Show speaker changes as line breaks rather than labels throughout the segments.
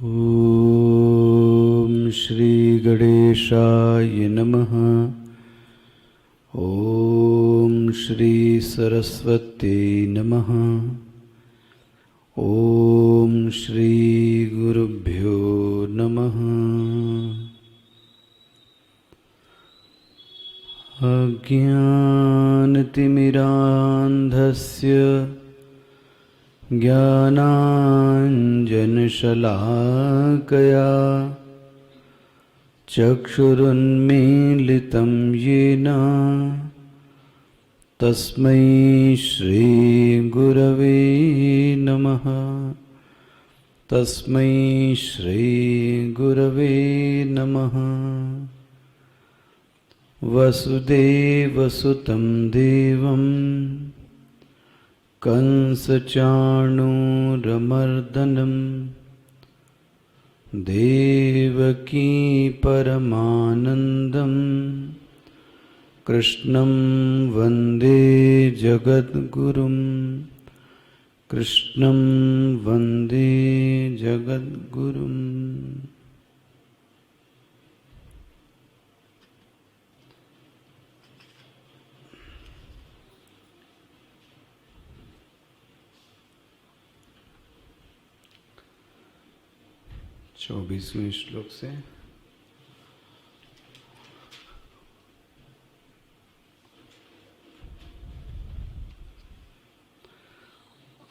ओम श्री गणेशाय नमः। ओम श्री सरस्वती नमः। ओम श्री गुरुभ्यो नमः। अज्ञानतिमिरान्धस्य ज्ञानाञ्जनशलाकया चक्षुरुन्मीलितं येन तस्मै श्रीगुरवे नमः। तस्मै श्रीगुरवे नमः। वसुदेवसुतं देवं कंसचाणूरमर्दनं देवकी परमानन्दं कृष्णं वन्दे जगद्गुरुं। कृष्णं वन्दे जगद्गुरुम्। चौबीसवें श्लोक से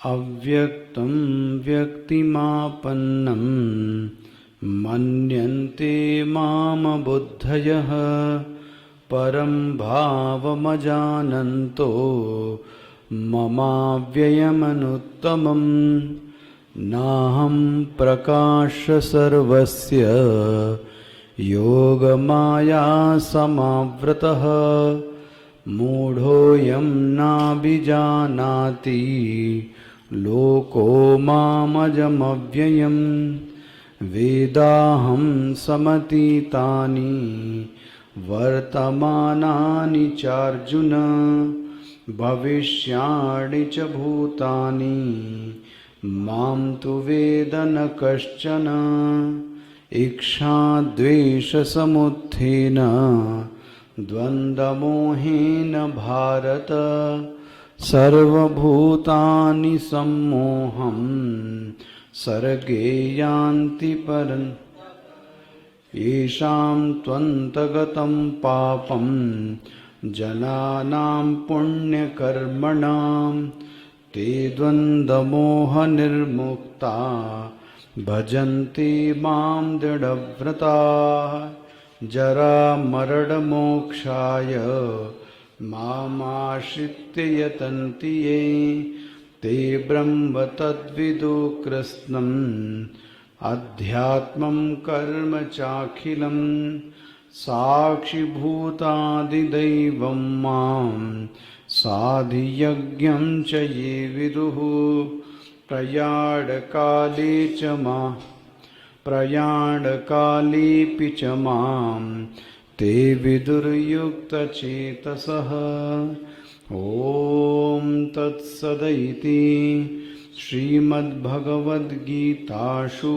अव्यक्तं व्यक्तिमापन्नं मन्यन्ते मामबुद्धयः परं भावमजानन्तो ममाव्ययमनुत्तमम्। नाहं प्रकाश सर्वस्य योगमाया समावृतः मूढोऽयं नाभिजानाति लोको मामजमव्ययम्। वेदाहं समतीतानि वर्तमानानि चार्जुन भविष्याणि च भूतानि मां तु वेद न कश्चन। इच्छाद्वेषसमुत्थेन द्वन्द्वमोहेन भारत सर्वभूतानि सम्मोहं सर्गे यान्ति परं येषां त्वन्तगतं पापं जनानां पुण्यकर्मणां ते द्वन्द्वमोहनिर्मुक्ता भजन्ते मां दृढव्रताः। जरामरणमोक्षाय मामाश्रित्य यतन्ति ये ते ब्रह्म तद्विदु कृत्स्नम् अध्यात्मं कर्म चाखिलं साक्षिभूतादिदैवं मां साधियज्ञं च ये विदुः। प्रयाणकालेऽपि च मां ते विदुर्युक्तचेतसः। ॐ तत्सदिति श्रीमद्भगवद्गीतासु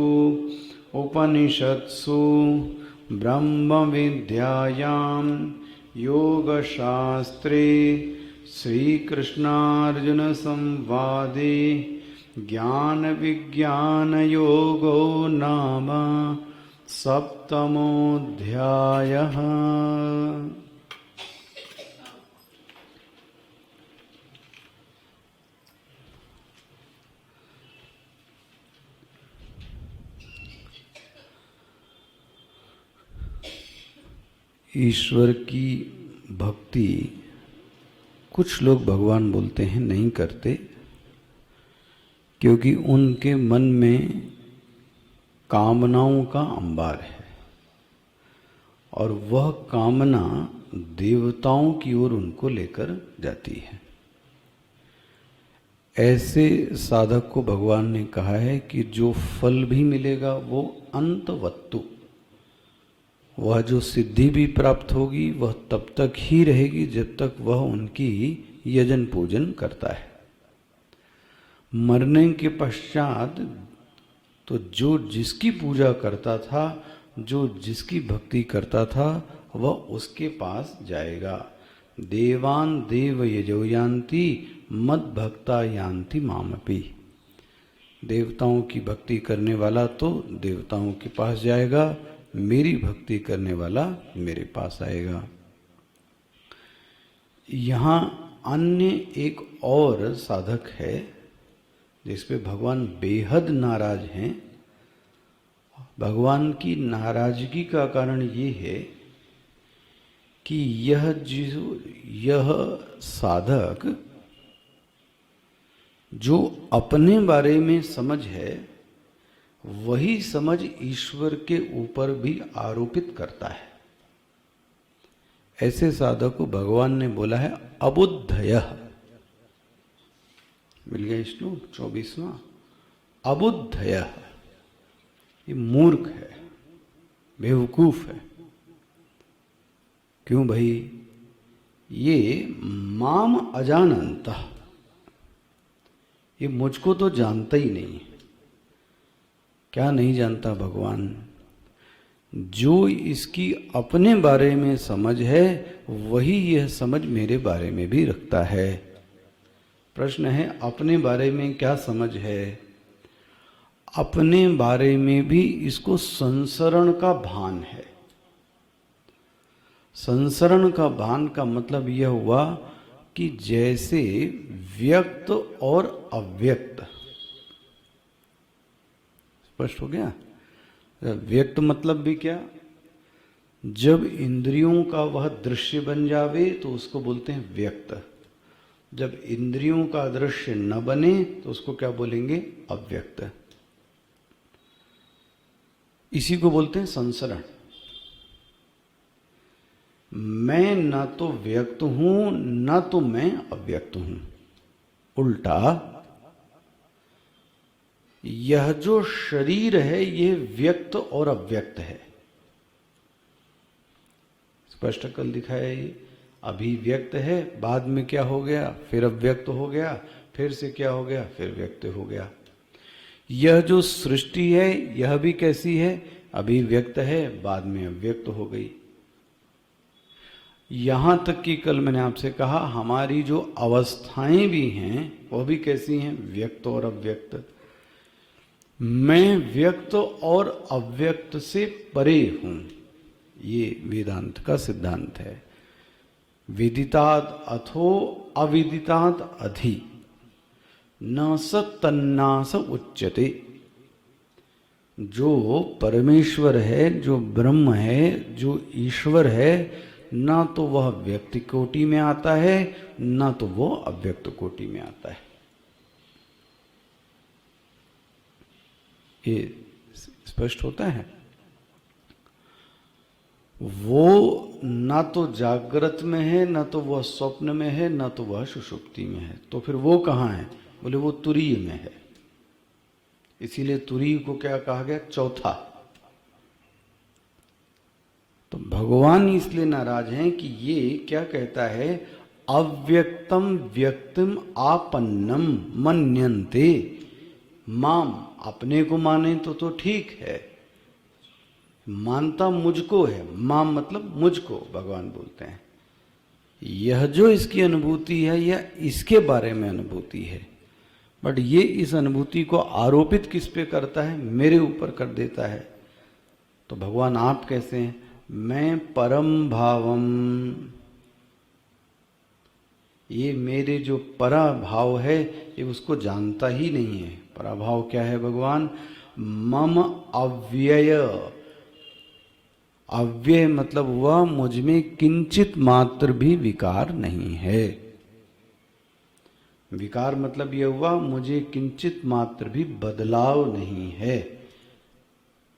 उपनिषत्सु ब्रह्मविद्यायां योगशास्त्रे श्रीकृष्णार्जुनसंवादे ज्ञानविज्ञानयोगो नाम सप्तमोऽध्यायः। ईश्वर की भक्ति कुछ लोग भगवान बोलते हैं नहीं करते, क्योंकि उनके मन में कामनाओं का अंबार है और वह कामना देवताओं की ओर उनको लेकर जाती है। ऐसे साधक को भगवान ने कहा है कि जो फल भी मिलेगा वो अंतवत्तु, वह जो सिद्धि भी प्राप्त होगी वह तब तक ही रहेगी जब तक वह उनकी यजन पूजन करता है। मरने के पश्चात तो जो जिसकी पूजा करता था, जो जिसकी भक्ति करता था, वह उसके पास जाएगा। देवान देव यजो यान्ति मद भक्ता यान्ति मामपि। देवताओं की भक्ति करने वाला तो देवताओं के पास जाएगा, मेरी भक्ति करने वाला मेरे पास आएगा। यहाँ अन्य एक और साधक है जिस पे भगवान बेहद नाराज हैं। भगवान की नाराजगी का कारण ये है कि यह साधक जो अपने बारे में समझ है, वही समझ ईश्वर के ऊपर भी आरोपित करता है। ऐसे साधक को भगवान ने बोला है अबुद्धयः। मिल गया श्लोक 24वां। अबुद्धयः, ये मूर्ख है, बेवकूफ है। क्यों भाई? ये माम अजानन्तः, ये मुझको तो जानता ही नहीं। क्या नहीं जानता भगवान? जो इसकी अपने बारे में समझ है, वही यह समझ मेरे बारे में भी रखता है। प्रश्न है, अपने बारे में क्या समझ है? अपने बारे में भी इसको संसरण का भान है। संसरण का भान का मतलब यह हुआ कि जैसे व्यक्त और अव्यक्त, स्पष्ट हो गया? व्यक्त मतलब भी क्या? जब इंद्रियों का वह दृश्य बन जावे तो उसको बोलते हैं व्यक्त। जब इंद्रियों का दृश्य न बने तो उसको क्या बोलेंगे? अव्यक्त। इसी को बोलते हैं संसरण। मैं न तो व्यक्त हूं, न तो मैं अव्यक्त हूं। उल्टा, यह जो शरीर है यह व्यक्त और अव्यक्त है। स्पष्ट कल दिखाया ये। अभी व्यक्त है, बाद में क्या हो गया? फिर अव्यक्त हो गया, फिर से क्या हो गया? फिर व्यक्त हो गया। यह जो सृष्टि है यह भी कैसी है? अभी व्यक्त है, बाद में अव्यक्त हो गई। यहां तक कि कल मैंने आपसे कहा हमारी जो अवस्थाएं भी हैं वह भी कैसी हैं? व्यक्त और अव्यक्त। मैं व्यक्त और अव्यक्त से परे हूं, ये वेदांत का सिद्धांत है। विदितात् अथो अविदितात् अधि न स तन्नास उच्यते। जो परमेश्वर है, जो ब्रह्म है, जो ईश्वर है, ना तो वह व्यक्ति कोटि में आता है, ना तो वो अव्यक्त कोटि में आता है। ये स्पष्ट होता है? वो ना तो जागृत में है, ना तो वह स्वप्न में है, ना तो वह सुषुप्ति में है। तो फिर वो कहाँ है? बोले वो तुरीय में है। इसीलिए तुरीय को क्या कहा गया? चौथा। तो भगवान इसलिए नाराज हैं कि ये क्या कहता है? अव्यक्तम व्यक्तिम आपन्नम मन्यन्ते माम। अपने को माने तो ठीक है, मानता मुझको है। माम मतलब मुझको भगवान बोलते हैं। यह जो इसकी अनुभूति है यह इसके बारे में अनुभूति है, बट ये इस अनुभूति को आरोपित किस पे करता है? मेरे ऊपर कर देता है। तो भगवान आप कैसे हैं? मैं परम भावम, ये मेरे जो परा भाव है ये उसको जानता ही नहीं है। पराभाव क्या है भगवान? मम अव्यय। अव्यय मतलब वह मुझ में किंचित मात्र भी विकार नहीं है। विकार मतलब यह हुआ मुझे किंचित मात्र भी बदलाव नहीं है।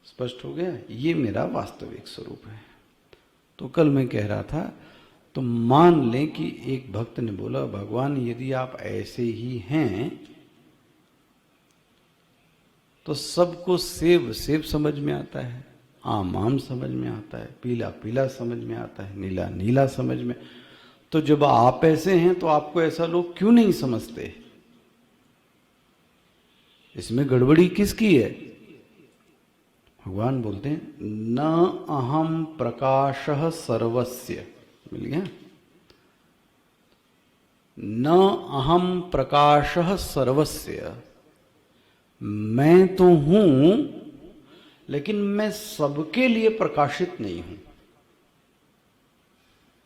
स्पष्ट हो गया? ये मेरा वास्तविक स्वरूप है। तो कल मैं कह रहा था, तो मान लें कि एक भक्त ने बोला भगवान यदि आप ऐसे ही हैं तो सबको सेब सेब समझ में आता है, आम आम समझ में आता है, पीला पीला समझ में आता है, नीला नीला समझ में। तो जब आप ऐसे हैं तो आपको ऐसा लोग क्यों नहीं समझते? इसमें गड़बड़ी किसकी है? भगवान बोलते हैं न अहम प्रकाशः सर्वस्य, मिल गया, न अहम प्रकाशः सर्वस्य, मैं तो हूं लेकिन मैं सबके लिए प्रकाशित नहीं हूं।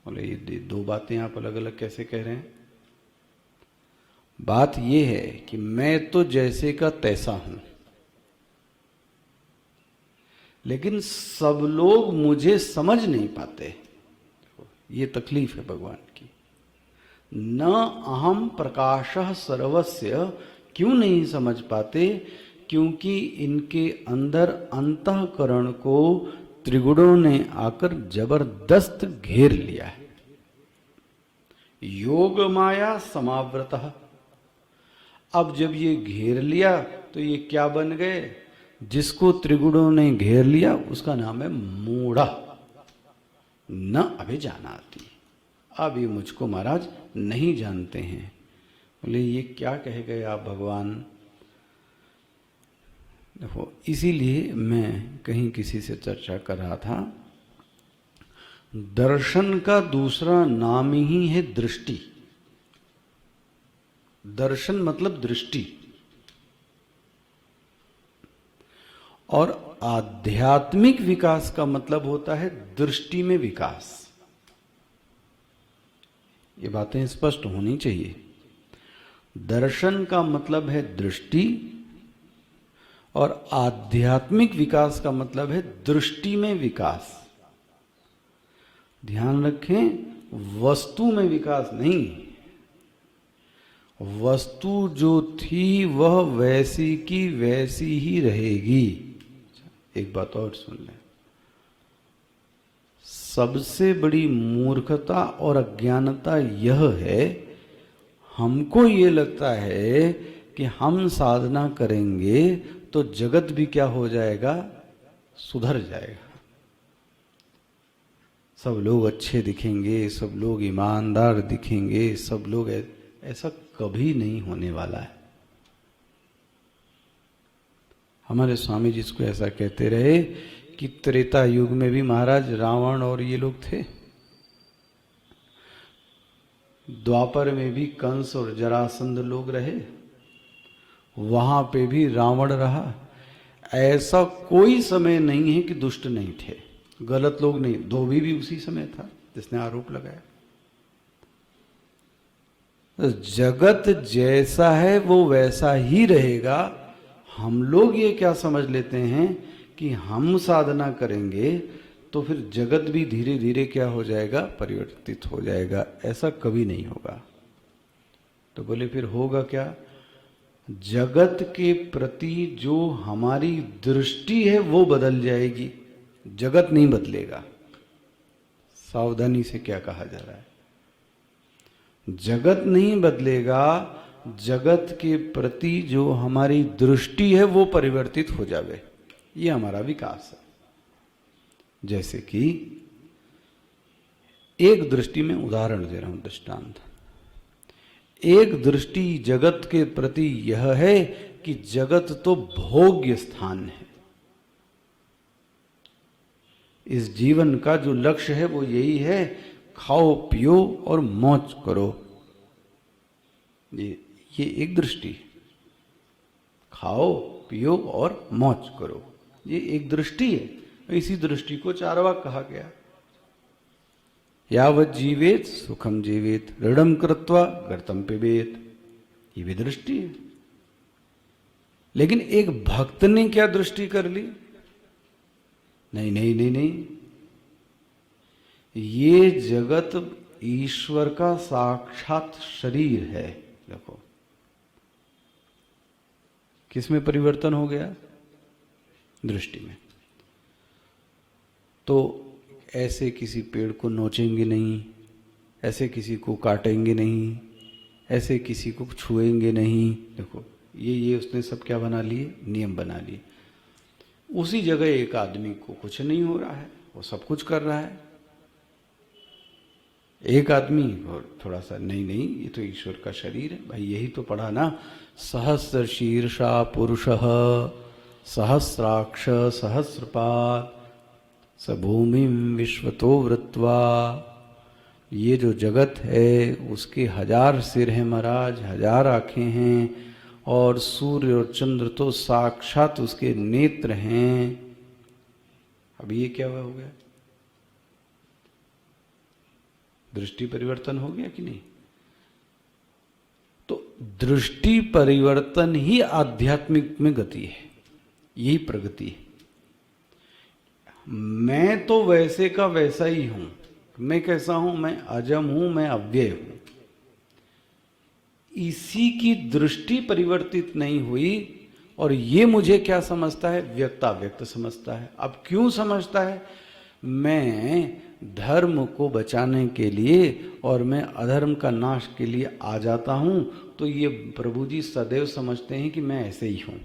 बोले ये दो बातें आप अलग अलग कैसे कह रहे हैं? बात यह है कि मैं तो जैसे का तैसा हूं, लेकिन सब लोग मुझे समझ नहीं पाते। ये तकलीफ है भगवान की। न अहम प्रकाशः सर्वस्य, क्यों नहीं समझ पाते? क्योंकि इनके अंदर अंतःकरण को त्रिगुणों ने आकर जबरदस्त घेर लिया है। योग माया समावृतः। अब जब ये घेर लिया तो ये क्या बन गए? जिसको त्रिगुणों ने घेर लिया उसका नाम है मूढ़ा, न अभिजानाति। अब ये मुझको महाराज नहीं जानते हैं। बोले ये क्या कह गए आप भगवान? देखो, इसीलिए मैं कहीं किसी से चर्चा कर रहा था, दर्शन का दूसरा नाम ही है दृष्टि। दर्शन मतलब दृष्टि, और आध्यात्मिक विकास का मतलब होता है दृष्टि में विकास। ये बातें स्पष्ट होनी चाहिए। दर्शन का मतलब है दृष्टि, और आध्यात्मिक विकास का मतलब है दृष्टि में विकास। ध्यान रखें, वस्तु में विकास नहीं। वस्तु जो थी वह वैसी की वैसी ही रहेगी। एक बात और सुन लें, सबसे बड़ी मूर्खता और अज्ञानता यह है, हमको ये लगता है कि हम साधना करेंगे तो जगत भी क्या हो जाएगा? सुधर जाएगा। सब लोग अच्छे दिखेंगे, सब लोग ईमानदार दिखेंगे, सब लोग ऐसा कभी नहीं होने वाला है। हमारे स्वामी जी इसको ऐसा कहते रहे कि त्रेता युग में भी महाराज रावण और ये लोग थे, द्वापर में भी कंस और जरासंध लोग रहे, वहां पे भी रावण रहा। ऐसा कोई समय नहीं है कि दुष्ट नहीं थे, गलत लोग नहीं। धोबी भी उसी समय था जिसने आरोप लगाया। तो जगत जैसा है वो वैसा ही रहेगा। हम लोग ये क्या समझ लेते हैं कि हम साधना करेंगे तो फिर जगत भी धीरे धीरे क्या हो जाएगा? परिवर्तित हो जाएगा। ऐसा कभी नहीं होगा। तो बोले फिर होगा क्या? जगत के प्रति जो हमारी दृष्टि है वो बदल जाएगी, जगत नहीं बदलेगा। सावधानी से क्या कहा जा रहा है? जगत नहीं बदलेगा, जगत के प्रति जो हमारी दृष्टि है वो परिवर्तित हो जावे। ये हमारा विकास है। जैसे कि एक दृष्टि में उदाहरण दे रहा हूं, दृष्टांत। एक दृष्टि जगत के प्रति यह है कि जगत तो भोग्य स्थान है। इस जीवन का जो लक्ष्य है वो यही है, खाओ पियो और मौज करो। ये एक दृष्टि, खाओ पियो और मौज करो, ये एक दृष्टि है। इसी दृष्टि को चारवाक कहा गया। यावत जीवेत सुखम जीवेत, ऋणम कृत्वा गर्तम पिबेत। ये भी दृष्टि है। लेकिन एक भक्त ने क्या दृष्टि कर ली? नहीं नहीं नहीं नहीं, ये जगत ईश्वर का साक्षात शरीर है। देखो किसमें परिवर्तन हो गया? दृष्टि में। तो ऐसे किसी पेड़ को नोचेंगे नहीं, ऐसे किसी को काटेंगे नहीं, ऐसे किसी को छुएंगे नहीं। देखो ये उसने सब क्या बना लिए? नियम बना लिए। उसी जगह एक आदमी को कुछ नहीं हो रहा है, वो सब कुछ कर रहा है। एक आदमी और थोड़ा सा नहीं नहीं, ये तो ईश्वर का शरीर है भाई। यही तो पढ़ा ना, सहस्र शीर्षा पुरुषः सहस्राक्ष सहस्रपाद स भूमिम विश्वतो वृत्वा। ये जो जगत है उसके 1000 सिर हैं महाराज, 1000 आँखें हैं, और सूर्य और चंद्र तो साक्षात उसके नेत्र हैं। अब ये क्या हो गया? दृष्टि परिवर्तन हो गया कि नहीं? तो दृष्टि परिवर्तन ही आध्यात्मिक में गति है, यही प्रगति है। मैं तो वैसे का वैसा ही हूं। मैं कैसा हूं? मैं अजम हूं, मैं अव्यय हूं। इसी की दृष्टि परिवर्तित नहीं हुई और ये मुझे क्या समझता है? व्यक्ताव्यक्त समझता है। अब क्यों समझता है? मैं धर्म को बचाने के लिए और मैं अधर्म का नाश के लिए आ जाता हूं, तो ये प्रभु जी सदैव समझते हैं कि मैं ऐसे ही हूं।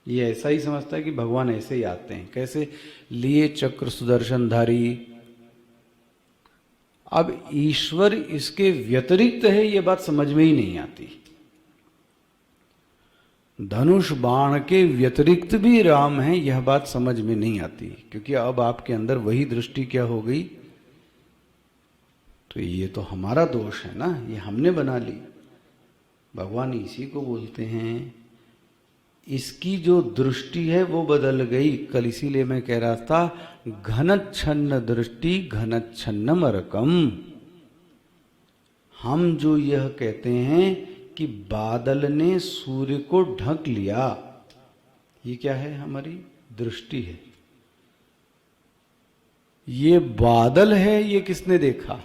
ये ऐसा ही समझता है कि भगवान ऐसे ही आते हैं। कैसे? लिए चक्र सुदर्शनधारी। अब ईश्वर इसके व्यतिरिक्त है, ये बात समझ में ही नहीं आती। धनुष बाण के व्यतिरिक्त भी राम है, यह बात समझ में नहीं आती, क्योंकि अब आपके अंदर वही दृष्टि क्या हो गई? तो ये तो हमारा दोष है ना, ये हमने बना ली। भगवान इसी को बोलते हैं, इसकी जो दृष्टि है वो बदल गई। कल इसीलिए मैं कह रहा था, घनच्छन्न दृष्टि घनच्छन्नम रकम। हम जो यह कहते हैं कि बादल ने सूर्य को ढक लिया, ये क्या है? हमारी दृष्टि है। ये बादल है, ये किसने देखा?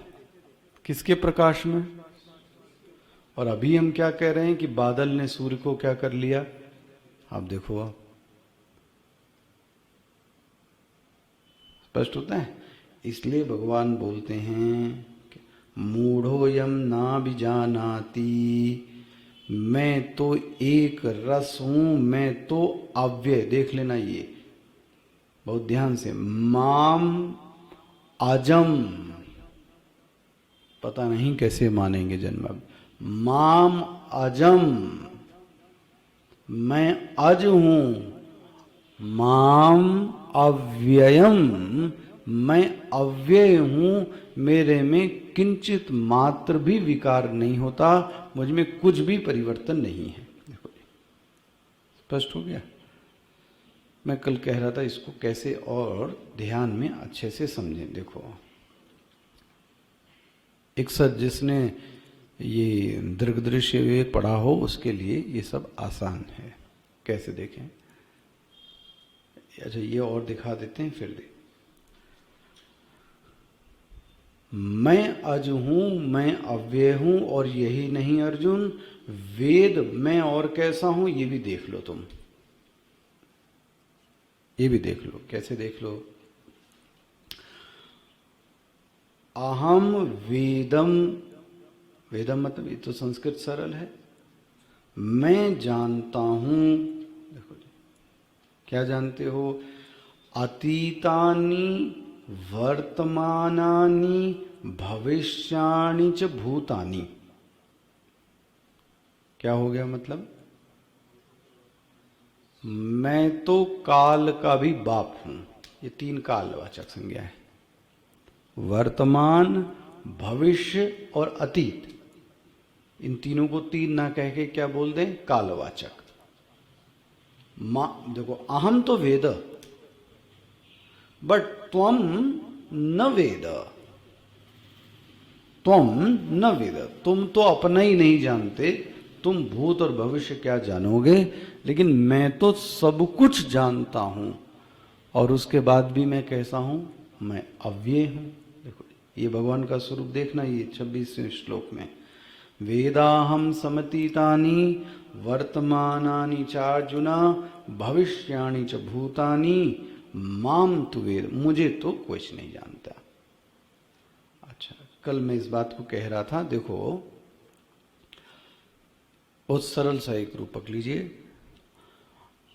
किसके प्रकाश में? और अभी हम क्या कह रहे हैं कि बादल ने सूर्य को क्या कर लिया? आप देखो, आप स्पष्ट होता है। इसलिए भगवान बोलते हैं, मूढ़ोयम ना बिजानाति, मैं तो एक रस हूं, मैं तो अव्यय। देख लेना ये बहुत ध्यान से। माम अजम, पता नहीं कैसे मानेंगे जन्म। माम अजम, मैं अज हूं। माम अव्ययम, मैं अव्यय हूं। मेरे में किंचित मात्र भी विकार नहीं होता, मुझ में कुछ भी परिवर्तन नहीं है। देखो, स्पष्ट हो गया। मैं कल कह रहा था इसको कैसे और ध्यान में अच्छे से समझें। देखो, एक सच जिसने ये दीर्घदृश्य पढ़ा हो उसके लिए ये सब आसान है। कैसे देखें? अच्छा, ये और दिखा देते हैं फिर देख। मैं अज हूं, मैं अव्यय हूं, और यही नहीं अर्जुन, वेद मैं और कैसा हूं ये भी देख लो तुम। ये भी देख लो। कैसे देख लो? अहम वेदम, वेदम मतलब ये तो संस्कृत सरल है। मैं जानता हूं। देखो क्या जानते हो? अतीतानि वर्तमानानि भविष्याणि च भूतानि। क्या हो गया? मतलब मैं तो काल का भी बाप हूं। ये 3 कालवाचक संज्ञा है, वर्तमान, भविष्य और अतीत। इन तीनों को 3 ना कह के क्या बोल दें? कालवाचक। देखो, अहम तो वेद, बट त्वम न वेद। त्वम न वेद, तुम तो अपना ही नहीं जानते। तुम भूत और भविष्य क्या जानोगे? लेकिन मैं तो सब कुछ जानता हूं, और उसके बाद भी मैं कैसा हूं? मैं अव्यय हूं। देखो, ये भगवान का स्वरूप देखना, ये 26वें श्लोक में। वेदाहम समतीतानि वर्तमानानि चार्जुना भविष्याणि च भूतानि माम तु वेद। मुझे तो कुछ नहीं जानता। अच्छा, कल मैं इस बात को कह रहा था। देखो, बहुत सरल सा एक रूपक लीजिए।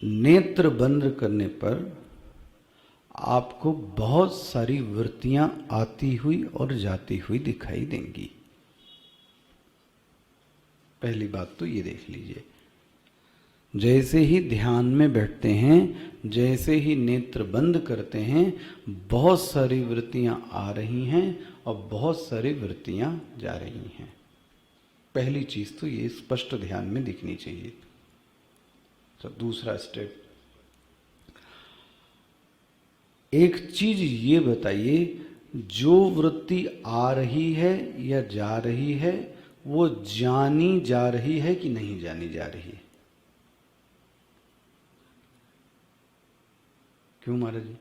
नेत्र बंद करने पर आपको बहुत सारी वृत्तियां आती हुई और जाती हुई दिखाई देंगी। पहली बात तो ये देख लीजिए। जैसे ही ध्यान में बैठते हैं, जैसे ही नेत्र बंद करते हैं, बहुत सारी वृत्तियां आ रही हैं और बहुत सारी वृत्तियां जा रही हैं। पहली चीज तो ये स्पष्ट ध्यान में दिखनी चाहिए। तो दूसरा स्टेप, एक चीज ये बताइए, जो वृत्ति आ रही है या जा रही है वो जानी जा रही है कि नहीं जानी जा रही है? क्यों महाराज जी?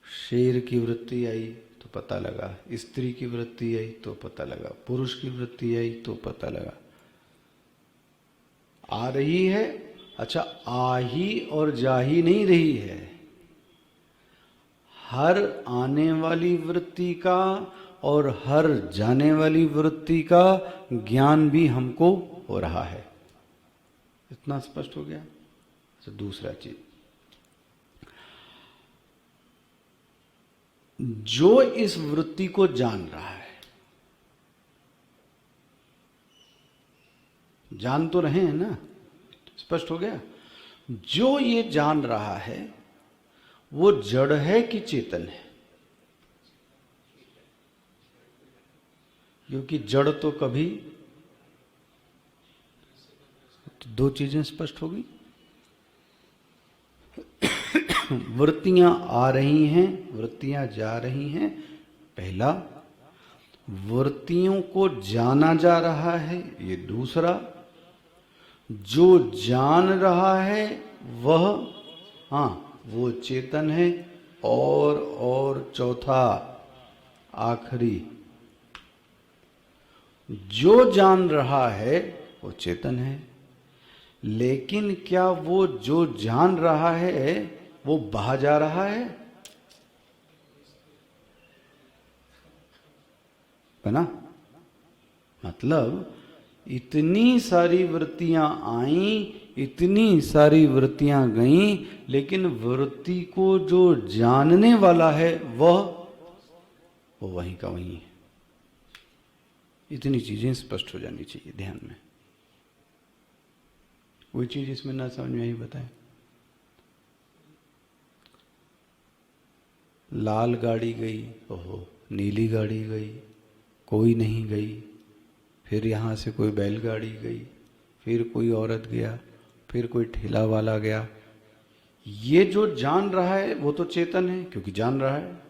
शेर की वृत्ति आई तो पता लगा, स्त्री की वृत्ति आई तो पता लगा, पुरुष की वृत्ति आई तो पता लगा। आ रही है, अच्छा, आ ही और जा ही नहीं रही है। हर आने वाली वृत्ति का और हर जाने वाली वृत्ति का ज्ञान भी हमको हो रहा है। इतना स्पष्ट हो गया? तो दूसरा चीज, जो इस वृत्ति को जान रहा है, जान तो रहे हैं ना, स्पष्ट हो गया? जो ये जान रहा है वो जड़ है कि चेतन है? क्योंकि जड़ तो कभी, तो दो चीजें स्पष्ट हो गई। वृत्तियां आ रही हैं, वृत्तियां जा रही हैं। पहला, वृत्तियों को जाना जा रहा है, ये दूसरा। जो जान रहा है वह, वो चेतन है। और चौथा, आखिरी, जो जान रहा है वो चेतन है, लेकिन क्या वो जो जान रहा है वो बहा जा रहा है ना? मतलब इतनी सारी वृत्तियां आईं, इतनी सारी वृत्तियां गईं, लेकिन वृत्ति को जो जानने वाला है वो वहीं का वहीं है। इतनी चीजें स्पष्ट हो जानी चाहिए ध्यान में। कोई चीज इसमें ना समझ में आई बताएं? लाल गाड़ी गई, ओहो, नीली गाड़ी गई, कोई नहीं गई, फिर यहाँ से कोई बैलगाड़ी गई, फिर कोई औरत गया, फिर कोई ठेला वाला गया। ये जो जान रहा है वो तो चेतन है क्योंकि जान रहा है,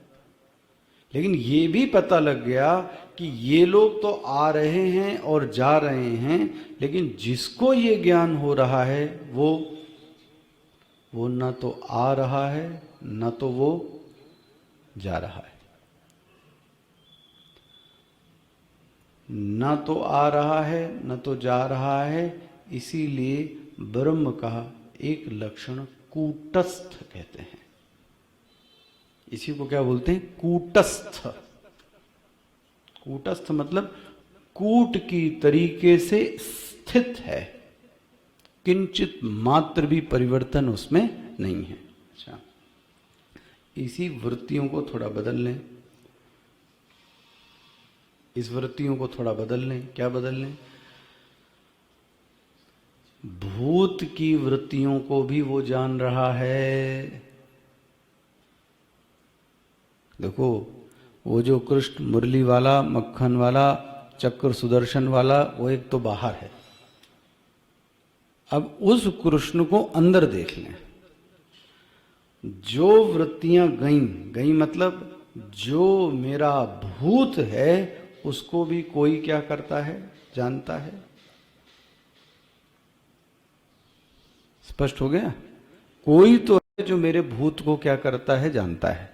लेकिन ये भी पता लग गया कि ये लोग तो आ रहे हैं और जा रहे हैं, लेकिन जिसको ये ज्ञान हो रहा है वो ना तो आ रहा है ना तो वो जा रहा है। ना तो आ रहा है न तो जा रहा है, इसीलिए ब्रह्म का एक लक्षण कूटस्थ कहते हैं। इसी को क्या बोलते हैं? कूटस्थ। कूटस्थ मतलब कूट की तरीके से स्थित है, किंचित मात्र भी परिवर्तन उसमें नहीं है। अच्छा, इसी वृत्तियों को थोड़ा बदल लें, इस वृत्तियों को थोड़ा बदल लें। क्या बदल लें? भूत की वृत्तियों को भी वो जान रहा है। देखो, वो जो कृष्ण मुरली वाला, मक्खन वाला, चक्र सुदर्शन वाला, वो एक तो बाहर है। अब उस कृष्ण को अंदर देख लें। जो वृत्तियां गई मतलब जो मेरा भूत है उसको भी कोई क्या करता है? जानता है। स्पष्ट हो गया? कोई तो है जो मेरे भूत को क्या करता है? जानता है।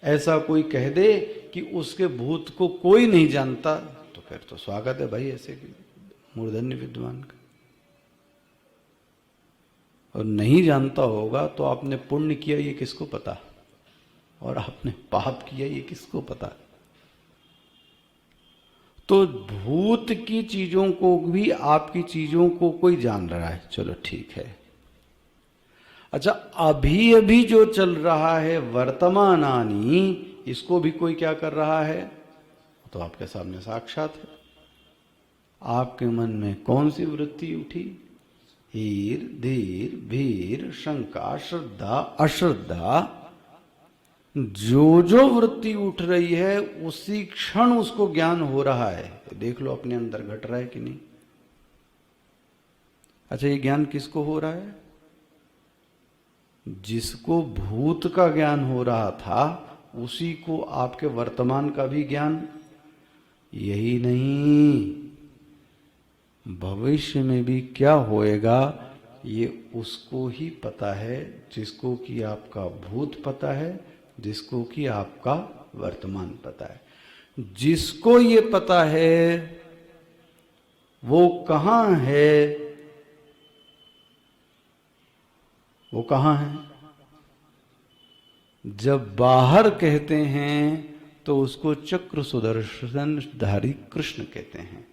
ऐसा कोई कह दे कि उसके भूत को कोई नहीं जानता, तो फिर तो स्वागत है भाई ऐसे मूर्धन्य विद्वान का। और नहीं जानता होगा तो आपने पुण्य किया ये किसको पता, और आपने पाप किया ये किसको पता। तो भूत की चीजों को भी आपकी चीजों को कोई जान रहा है, चलो ठीक है। अच्छा, अभी अभी जो चल रहा है वर्तमानानी, इसको भी कोई क्या कर रहा है? तो आपके सामने साक्षात है। आपके मन में कौन सी वृत्ति उठी? हीर, धीर, भीर, शंका, श्रद्धा, अश्रद्धा, जो जो वृत्ति उठ रही है उसी क्षण उसको ज्ञान हो रहा है। देख लो अपने अंदर घट रहा है कि नहीं। अच्छा, ये ज्ञान किसको हो रहा है? जिसको भूत का ज्ञान हो रहा था उसी को आपके वर्तमान का भी ज्ञान। यही नहीं, भविष्य में भी क्या होएगा ये उसको ही पता है, जिसको कि आपका भूत पता है, जिसको कि आपका वर्तमान पता है। जिसको ये पता है वो कहाँ है? वो कहाँ है? जब बाहर कहते हैं तो उसको चक्र सुदर्शन धारी कृष्ण कहते हैं,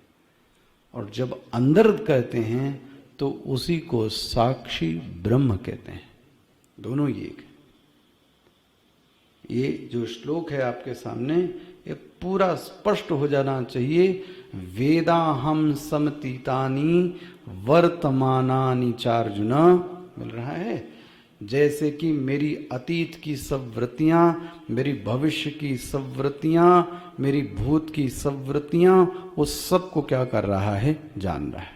और जब अंदर कहते हैं तो उसी को साक्षी ब्रह्म कहते हैं। दोनों ही एक है। ये जो श्लोक है आपके सामने, ये पूरा स्पष्ट हो जाना चाहिए। वेदाहम समतीतानि वर्तमानानि चार्जुन, मिल रहा है। जैसे कि मेरी अतीत की सब वृत्तियां, मेरी भविष्य की सब वृत्तियां, मेरी भूत की सब वृत्तियां, उस सब को क्या कर रहा है? जान रहा है।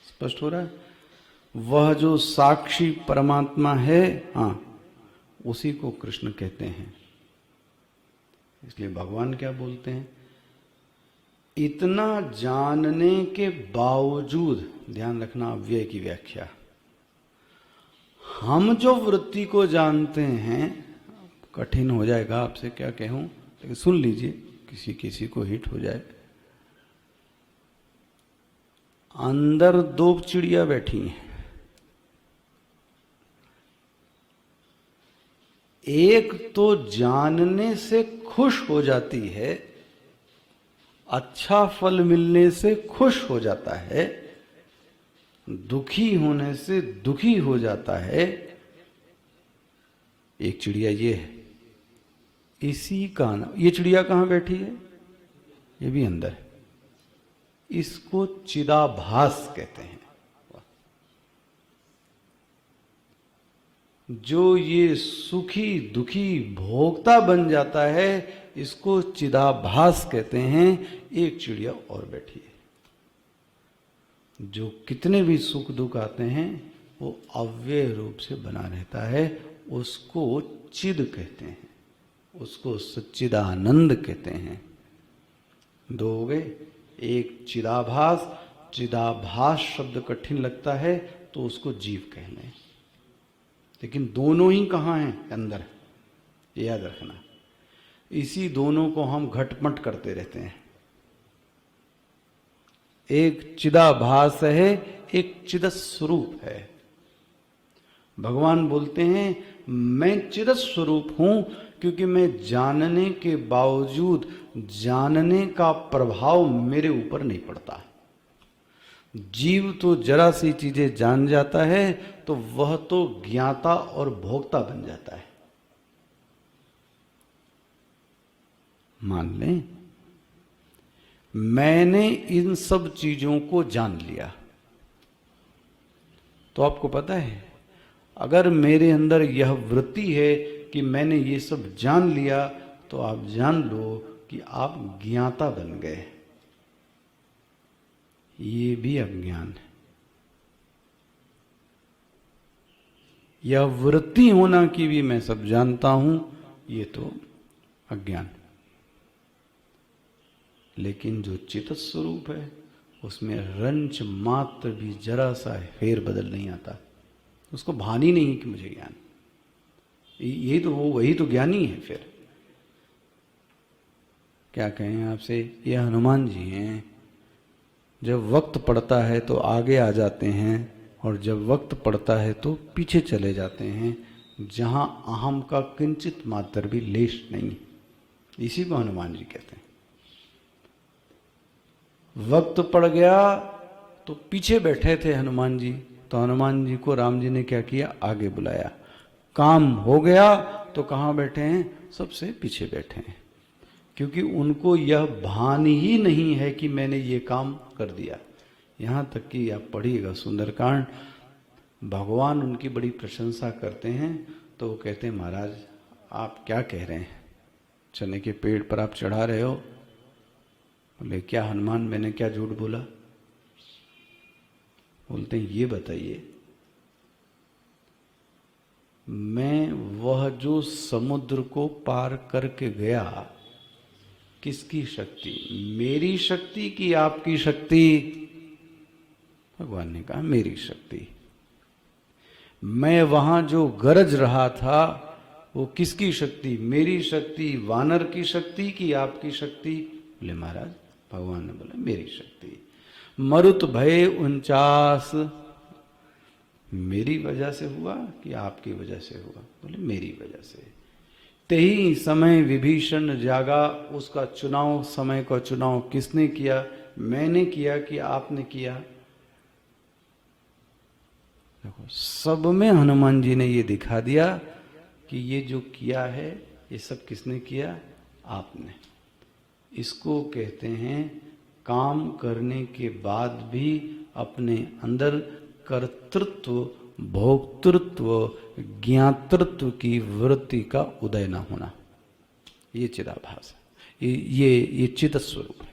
स्पष्ट हो रहा है? वह जो साक्षी परमात्मा है, हाँ, उसी को कृष्ण कहते हैं। इसलिए भगवान क्या बोलते हैं? इतना जानने के बावजूद, ध्यान रखना अव्यय की व्याख्या, हम जो वृत्ति को जानते हैं, कठिन हो जाएगा आपसे क्या कहूं, लेकिन सुन लीजिए, किसी किसी को हिट हो जाए। अंदर दो चिड़िया बैठी हैं, एक तो जानने से खुश हो जाती है, अच्छा फल मिलने से खुश हो जाता है, दुखी होने से दुखी हो जाता है। एक चिड़िया ये है, इसी का नाम। ये चिड़िया कहाँ बैठी है? ये भी अंदर है। इसको चिदाभास कहते हैं। जो ये सुखी दुखी भोक्ता बन जाता है, इसको चिदाभास कहते हैं। एक चिड़िया और बैठी है, जो कितने भी सुख दुख आते हैं वो अव्यय रूप से बना रहता है, उसको चिद कहते हैं, उसको सच्चिदानंद कहते हैं। दो हो गए। एक चिदाभास, चिदाभास शब्द कठिन लगता है तो उसको जीव कह लें, लेकिन दोनों ही कहाँ हैं? अंदर, याद रखना। इसी दोनों को हम घटमट करते रहते हैं। एक चिदाभास है, एक चिदस्वरूप है। भगवान बोलते हैं मैं चिदस्वरूप हूं, क्योंकि मैं जानने के बावजूद जानने का प्रभाव मेरे ऊपर नहीं पड़ता। जीव तो जरा सी चीजें जान जाता है तो वह तो ज्ञाता और भोक्ता बन जाता है। मान लें मैंने इन सब चीजों को जान लिया, तो आपको पता है अगर मेरे अंदर यह वृत्ति है कि मैंने ये सब जान लिया, तो आप जान लो कि आप ज्ञाता बन गए। ये भी अज्ञान है। यह वृत्ति होना कि भी मैं सब जानता हूं, ये तो अज्ञान। लेकिन जो चित्त स्वरूप है उसमें रंच मात्र भी जरा सा फेर बदल नहीं आता, उसको भान ही नहीं कि मुझे ज्ञान। यही तो वो, वही तो ज्ञानी है। फिर क्या कहें आपसे, ये हनुमान जी हैं। जब वक्त पड़ता है तो आगे आ जाते हैं, और जब वक्त पड़ता है तो पीछे चले जाते हैं, जहां अहम का किंचित मात्र भी लेश नहीं। इसी को हनुमान जी कहते हैं। वक्त पड़ गया तो पीछे बैठे थे हनुमान जी, तो हनुमान जी को राम जी ने क्या किया? आगे बुलाया। काम हो गया तो कहाँ बैठे हैं? सबसे पीछे बैठे हैं। क्योंकि उनको यह भान ही नहीं है कि मैंने ये काम कर दिया। यहाँ तक कि आप पढ़िएगा सुंदरकांड, भगवान उनकी बड़ी प्रशंसा करते हैं तो वो कहते हैं महाराज आप क्या कह रहे हैं, चने के पेड़ पर आप चढ़ा रहे हो। बोले क्या हनुमान मैंने क्या झूठ बोला। बोलते हैं ये बताइए, मैं वह जो समुद्र को पार करके गया किसकी शक्ति, मेरी शक्ति की आपकी शक्ति। भगवान ने कहा मेरी शक्ति। मैं वहां जो गरज रहा था वो किसकी शक्ति, मेरी शक्ति, वानर की शक्ति की आपकी शक्ति। बोले महाराज, भगवान ने बोला मेरी शक्ति। मरुत भय 49 मेरी वजह से हुआ कि आपकी वजह से हुआ। बोले मेरी वजह से। तेही समय विभीषण जागा, उसका चुनाव, समय का चुनाव किसने किया, मैंने किया कि आपने किया। देखो सब में हनुमान जी ने ये दिखा दिया कि ये जो किया है ये सब किसने किया, आपने। इसको कहते हैं काम करने के बाद भी अपने अंदर कर्तृत्व, भोक्तृत्व, ज्ञातृत्व की वृत्ति का उदय न होना। ये चिदाभास है, ये चित स्वरूप है।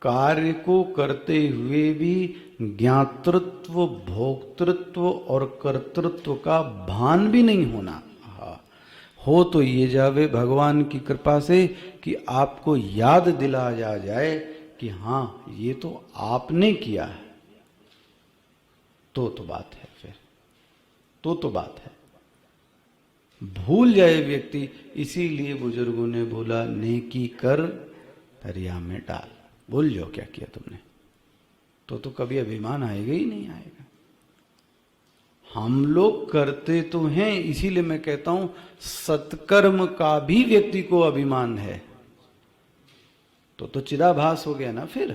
कार्य को करते हुए भी ज्ञातृत्व, भोक्तृत्व और कर्तृत्व का भान भी नहीं होना। हो तो ये जावे भगवान की कृपा से कि आपको याद दिलाया जाए कि हाँ ये तो आपने किया है, तो बात है। फिर तो बात है। भूल जाए व्यक्ति, इसीलिए बुजुर्गों ने बोला नेकी कर दरिया में डाल। भूल जाओ क्या किया तुमने, तो कभी अभिमान आएगा ही नहीं आएगा। हम लोग करते तो हैं, इसीलिए मैं कहता हूं सत्कर्म का भी व्यक्ति को अभिमान है, तो चिदाभास हो गया ना। फिर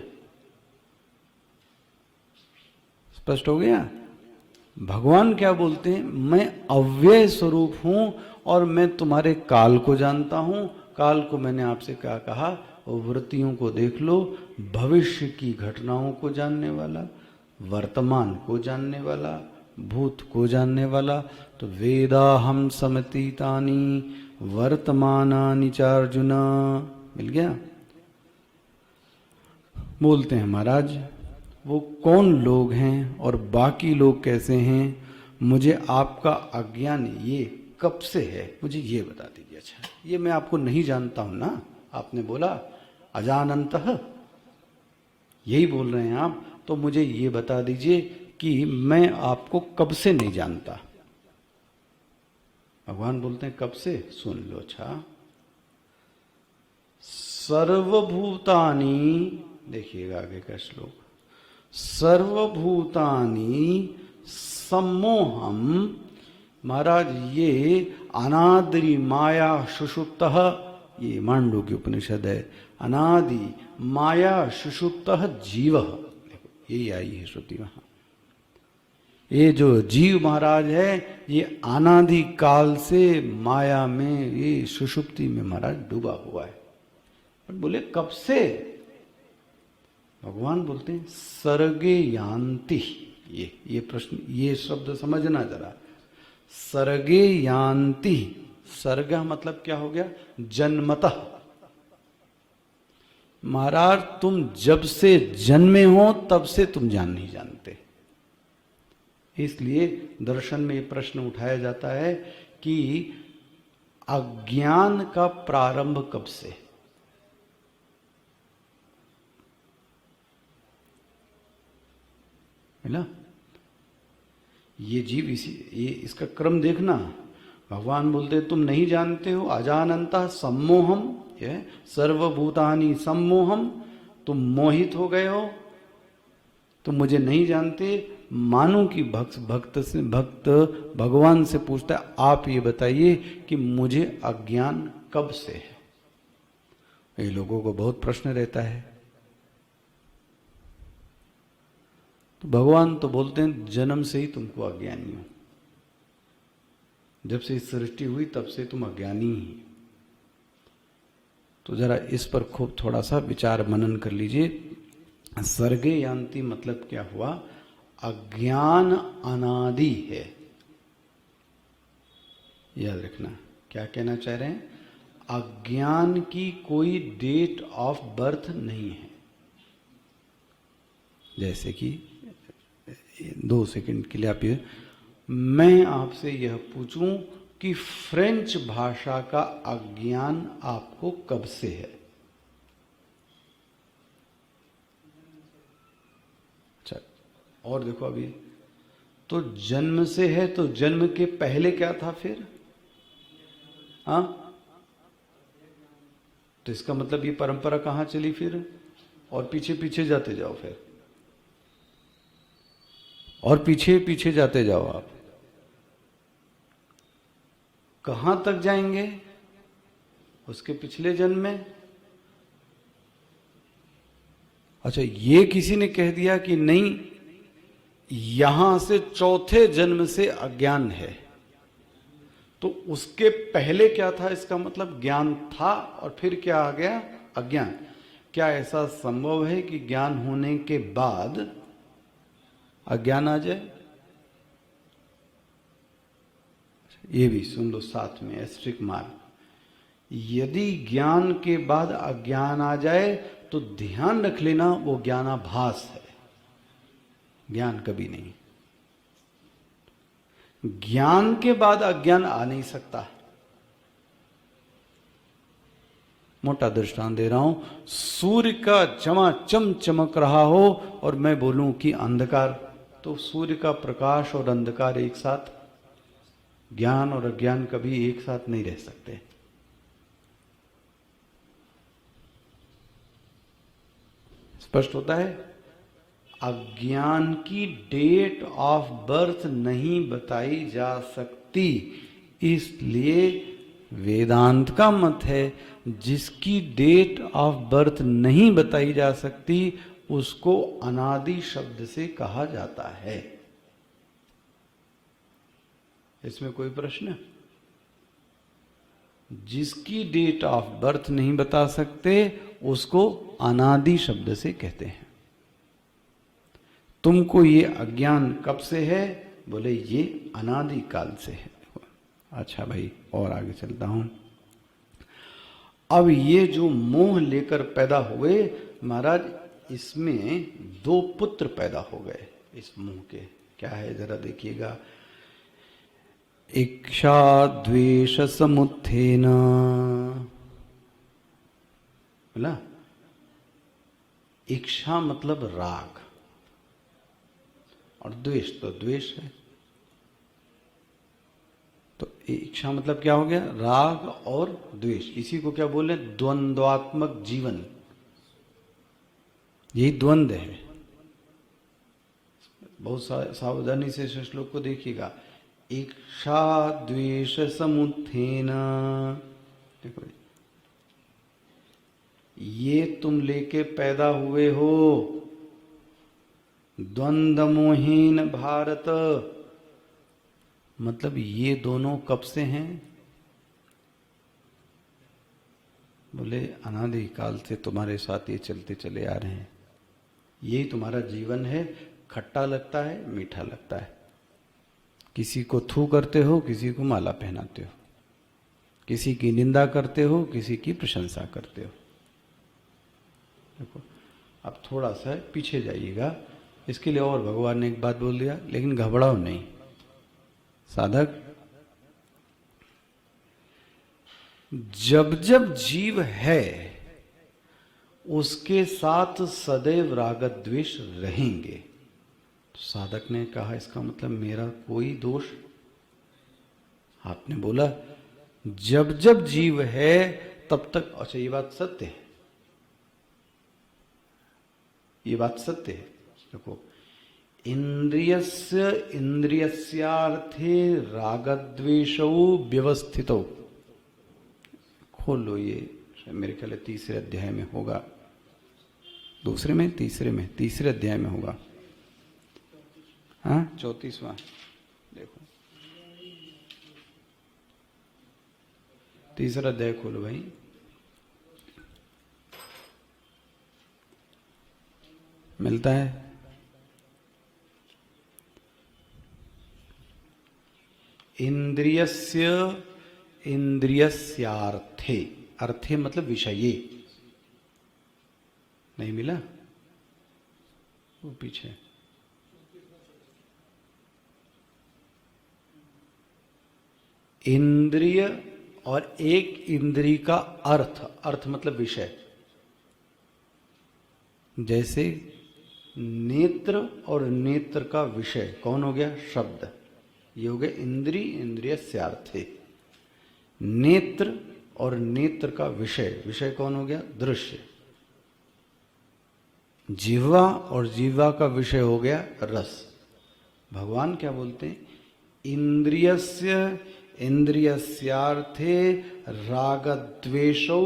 स्पष्ट हो गया। भगवान क्या बोलते हैं, मैं अव्यय स्वरूप हूं और मैं तुम्हारे काल को जानता हूं। काल को मैंने आपसे क्या कहा, वृत्तियों को देख लो, भविष्य की घटनाओं को जानने वाला, वर्तमान को जानने वाला, भूत को जानने वाला। तो वेदाहम समतीतानि वर्तमानानि चार्जुन, मिल गया। बोलते हैं महाराज वो कौन लोग हैं और बाकी लोग कैसे हैं, मुझे आपका अज्ञान ये कब से है, मुझे ये बता दीजिए। अच्छा ये मैं आपको नहीं जानता हूं ना, आपने बोला अजानन्तः, यही बोल रहे हैं आप, तो मुझे ये बता दीजिए कि मैं आपको कब से नहीं जानता। भगवान बोलते हैं कब से, सुन लो। अच्छा सर्वभूतानि, देखिएगा आगे का श्लोक, सर्वभूतानि सम्मोहम। महाराज ये अनादि माया सुषुप्तः, ये मांडूक्य उपनिषद है, अनादि माया सुषुप्तः जीव, यही आई है श्रुति वहां। ये जो जीव महाराज है ये अनादि काल से माया में, ये सुषुप्ति में महाराज डूबा हुआ है। पर बोले कब से, भगवान बोलते हैं सर्गे यान्ति। ये प्रश्न, ये शब्द समझना जरा। सर्गे यान्ति, सर्ग मतलब क्या हो गया, जन्मतः। महाराज तुम जब से जन्मे हो तब से तुम नहीं जानते। इसलिए दर्शन में ये प्रश्न उठाया जाता है कि अज्ञान का प्रारंभ कब से। मिला, ये जीव ये इसका क्रम देखना। भगवान बोलते तुम नहीं जानते हो, अजानन्तः सम्मोहम, ये सर्वभूतानि सम्मोहम, तुम मोहित हो गए हो, तुम मुझे नहीं जानते। मानो कि भक्त भगवान से पूछता है आप ये बताइए कि मुझे अज्ञान कब से है। ये लोगों को बहुत प्रश्न रहता है। तो भगवान तो बोलते हैं जन्म से ही तुमको अज्ञानी हो, जब से सृष्टि हुई तब से तुम अज्ञानी ही। तो जरा इस पर खूब थोड़ा सा विचार मनन कर लीजिए। सर्गे यान्ति मतलब क्या हुआ? अज्ञान अनादि है। याद रखना, क्या कहना चाह रहे हैं? अज्ञान की कोई डेट ऑफ बर्थ नहीं है। जैसे कि 2 सेकंड के लिए आप ये, मैं आपसे यह पूछूं कि फ्रेंच भाषा का अज्ञान आपको कब से है? अच्छा, और देखो अभी तो जन्म से है, तो जन्म के पहले क्या था फिर? हाँ, तो इसका मतलब ये परंपरा कहां चली फिर? और पीछे पीछे जाते जाओ फिर, और पीछे पीछे जाते जाओ। आप कहां तक जाएंगे? उसके पिछले जन्म में। अच्छा, ये किसी ने कह दिया कि नहीं, यहां से चौथे जन्म से अज्ञान है, तो उसके पहले क्या था? इसका मतलब ज्ञान था और फिर क्या आ गया? अज्ञान। क्या ऐसा संभव है कि ज्ञान होने के बाद अज्ञान आ जाए? ये भी सुन लो साथ में, एस्ट्रिक मार। यदि ज्ञान के बाद अज्ञान आ जाए तो ध्यान रख लेना, वो ज्ञानाभास है, ज्ञान कभी नहीं। ज्ञान के बाद अज्ञान आ नहीं सकता। मोटा दृष्टांत दे रहा हूं, सूर्य का चमाचम चमक रहा हो और मैं बोलूं कि अंधकार, तो सूर्य का प्रकाश और अंधकार एक साथ, ज्ञान और अज्ञान कभी एक साथ नहीं रह सकते। स्पष्ट होता है? अज्ञान की डेट ऑफ बर्थ नहीं बताई जा सकती, इसलिए वेदांत का मत है जिसकी डेट ऑफ बर्थ नहीं बताई जा सकती उसको अनादि शब्द से कहा जाता है। इसमें कोई प्रश्न? जिसकी डेट ऑफ बर्थ नहीं बता सकते उसको अनादि शब्द से कहते हैं। तुमको ये अज्ञान कब से है? बोले ये अनादि काल से है। अच्छा भाई, और आगे चलता हूं। अब ये जो मोह लेकर पैदा हुए महाराज, इसमें 2 पुत्र पैदा हो गए इस मोह के। क्या है जरा देखिएगा। इच्छा द्वेष समुत्थेन, बोला इच्छा मतलब राग, और द्वेष तो द्वेष है। तो इच्छा मतलब क्या हो गया? राग और द्वेष। इसी को क्या बोले? द्वंद्वात्मक जीवन। यही द्वंद्व है। बहुत सावधानी से इस श्लोक को देखिएगा। इच्छा द्वेष समुत्थेन, देखो ये तुम लेके पैदा हुए हो द्वंद्व मोहीन भारत। मतलब ये दोनों कब से हैं? बोले अनादि काल से तुम्हारे साथ ये चलते चले आ रहे हैं। यही तुम्हारा जीवन है। खट्टा लगता है, मीठा लगता है। किसी को थू करते हो, किसी को माला पहनाते हो, किसी की निंदा करते हो, किसी की प्रशंसा करते हो। देखो अब थोड़ा सा पीछे जाइएगा। इसके लिए और भगवान ने एक बात बोल दिया, लेकिन घबराओ नहीं साधक। जब जब जीव है उसके साथ सदैव राग द्वेष रहेंगे। तो साधक ने कहा इसका मतलब मेरा कोई दोष? आपने बोला जब जब जीव है तब तक। अच्छा ये बात सत्य है, ये बात सत्य है। देखो इंद्रियस्य इंद्रियस्यार्थे रागद्वेषौ व्यवस्थितौ, खोल लो ये, मेरे ख्याल 3 अध्याय में होगा, 2 में, 3 अध्याय में होगा। हाँ 34वां देखो, 3 अध्याय खोलो भाई। मिलता है। इंद्रियस्य इंद्रियस्यार्थे, अर्थे मतलब विषये, नहीं मिला वो पीछे। इंद्रिय और एक इंद्रिय का अर्थ, अर्थ मतलब विषय, जैसे नेत्र और नेत्र का विषय कौन हो गया? शब्द। ये हो गया इंद्रिय इंद्रियस्यार्थे। नेत्र और नेत्र का विषय, विषय कौन हो गया? दृश्य। जीवा और जीवा का विषय हो गया रस। भगवान क्या बोलते हैं? इंद्रियस्य इंद्रियस्यार्थे रागद्वेषौ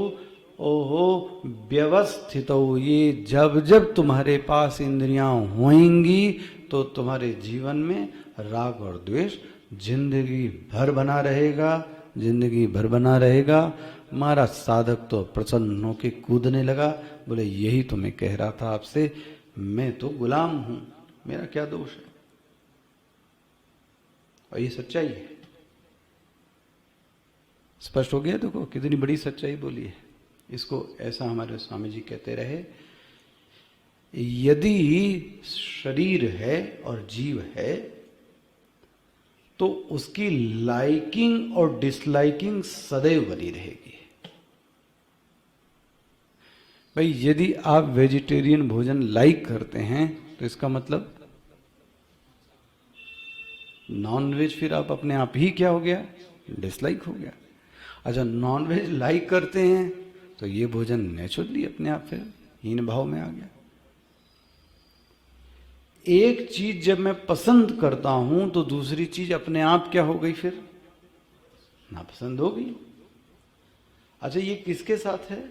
ओहो व्यवस्थितौ। ये जब जब तुम्हारे पास इंद्रियां होंगी तो तुम्हारे जीवन में राग और द्वेष जिंदगी भर बना रहेगा, जिंदगी भर बना रहेगा। महाराज साधक तो प्रसन्न होके कूदने लगा, बोले यही तो मैं कह रहा था आपसे, मैं तो गुलाम हूं, मेरा क्या दोष है? और ये सच्चाई है। स्पष्ट हो गया? देखो कितनी बड़ी सच्चाई बोली है। इसको ऐसा हमारे स्वामी जी कहते रहे, यदि शरीर है और जीव है तो उसकी लाइकिंग और डिसलाइकिंग सदैव बनी रहेगी। भाई यदि आप वेजिटेरियन भोजन लाइक करते हैं तो इसका मतलब नॉनवेज फिर आप अपने आप ही क्या हो गया? डिसलाइक हो गया। अच्छा, नॉनवेज लाइक करते हैं तो ये भोजन नेचुरली अपने आप फिर हीन भाव में आ गया। एक चीज जब मैं पसंद करता हूं तो दूसरी चीज अपने आप क्या हो गई? फिर नापसंद हो गई। अच्छा, ये किसके साथ है?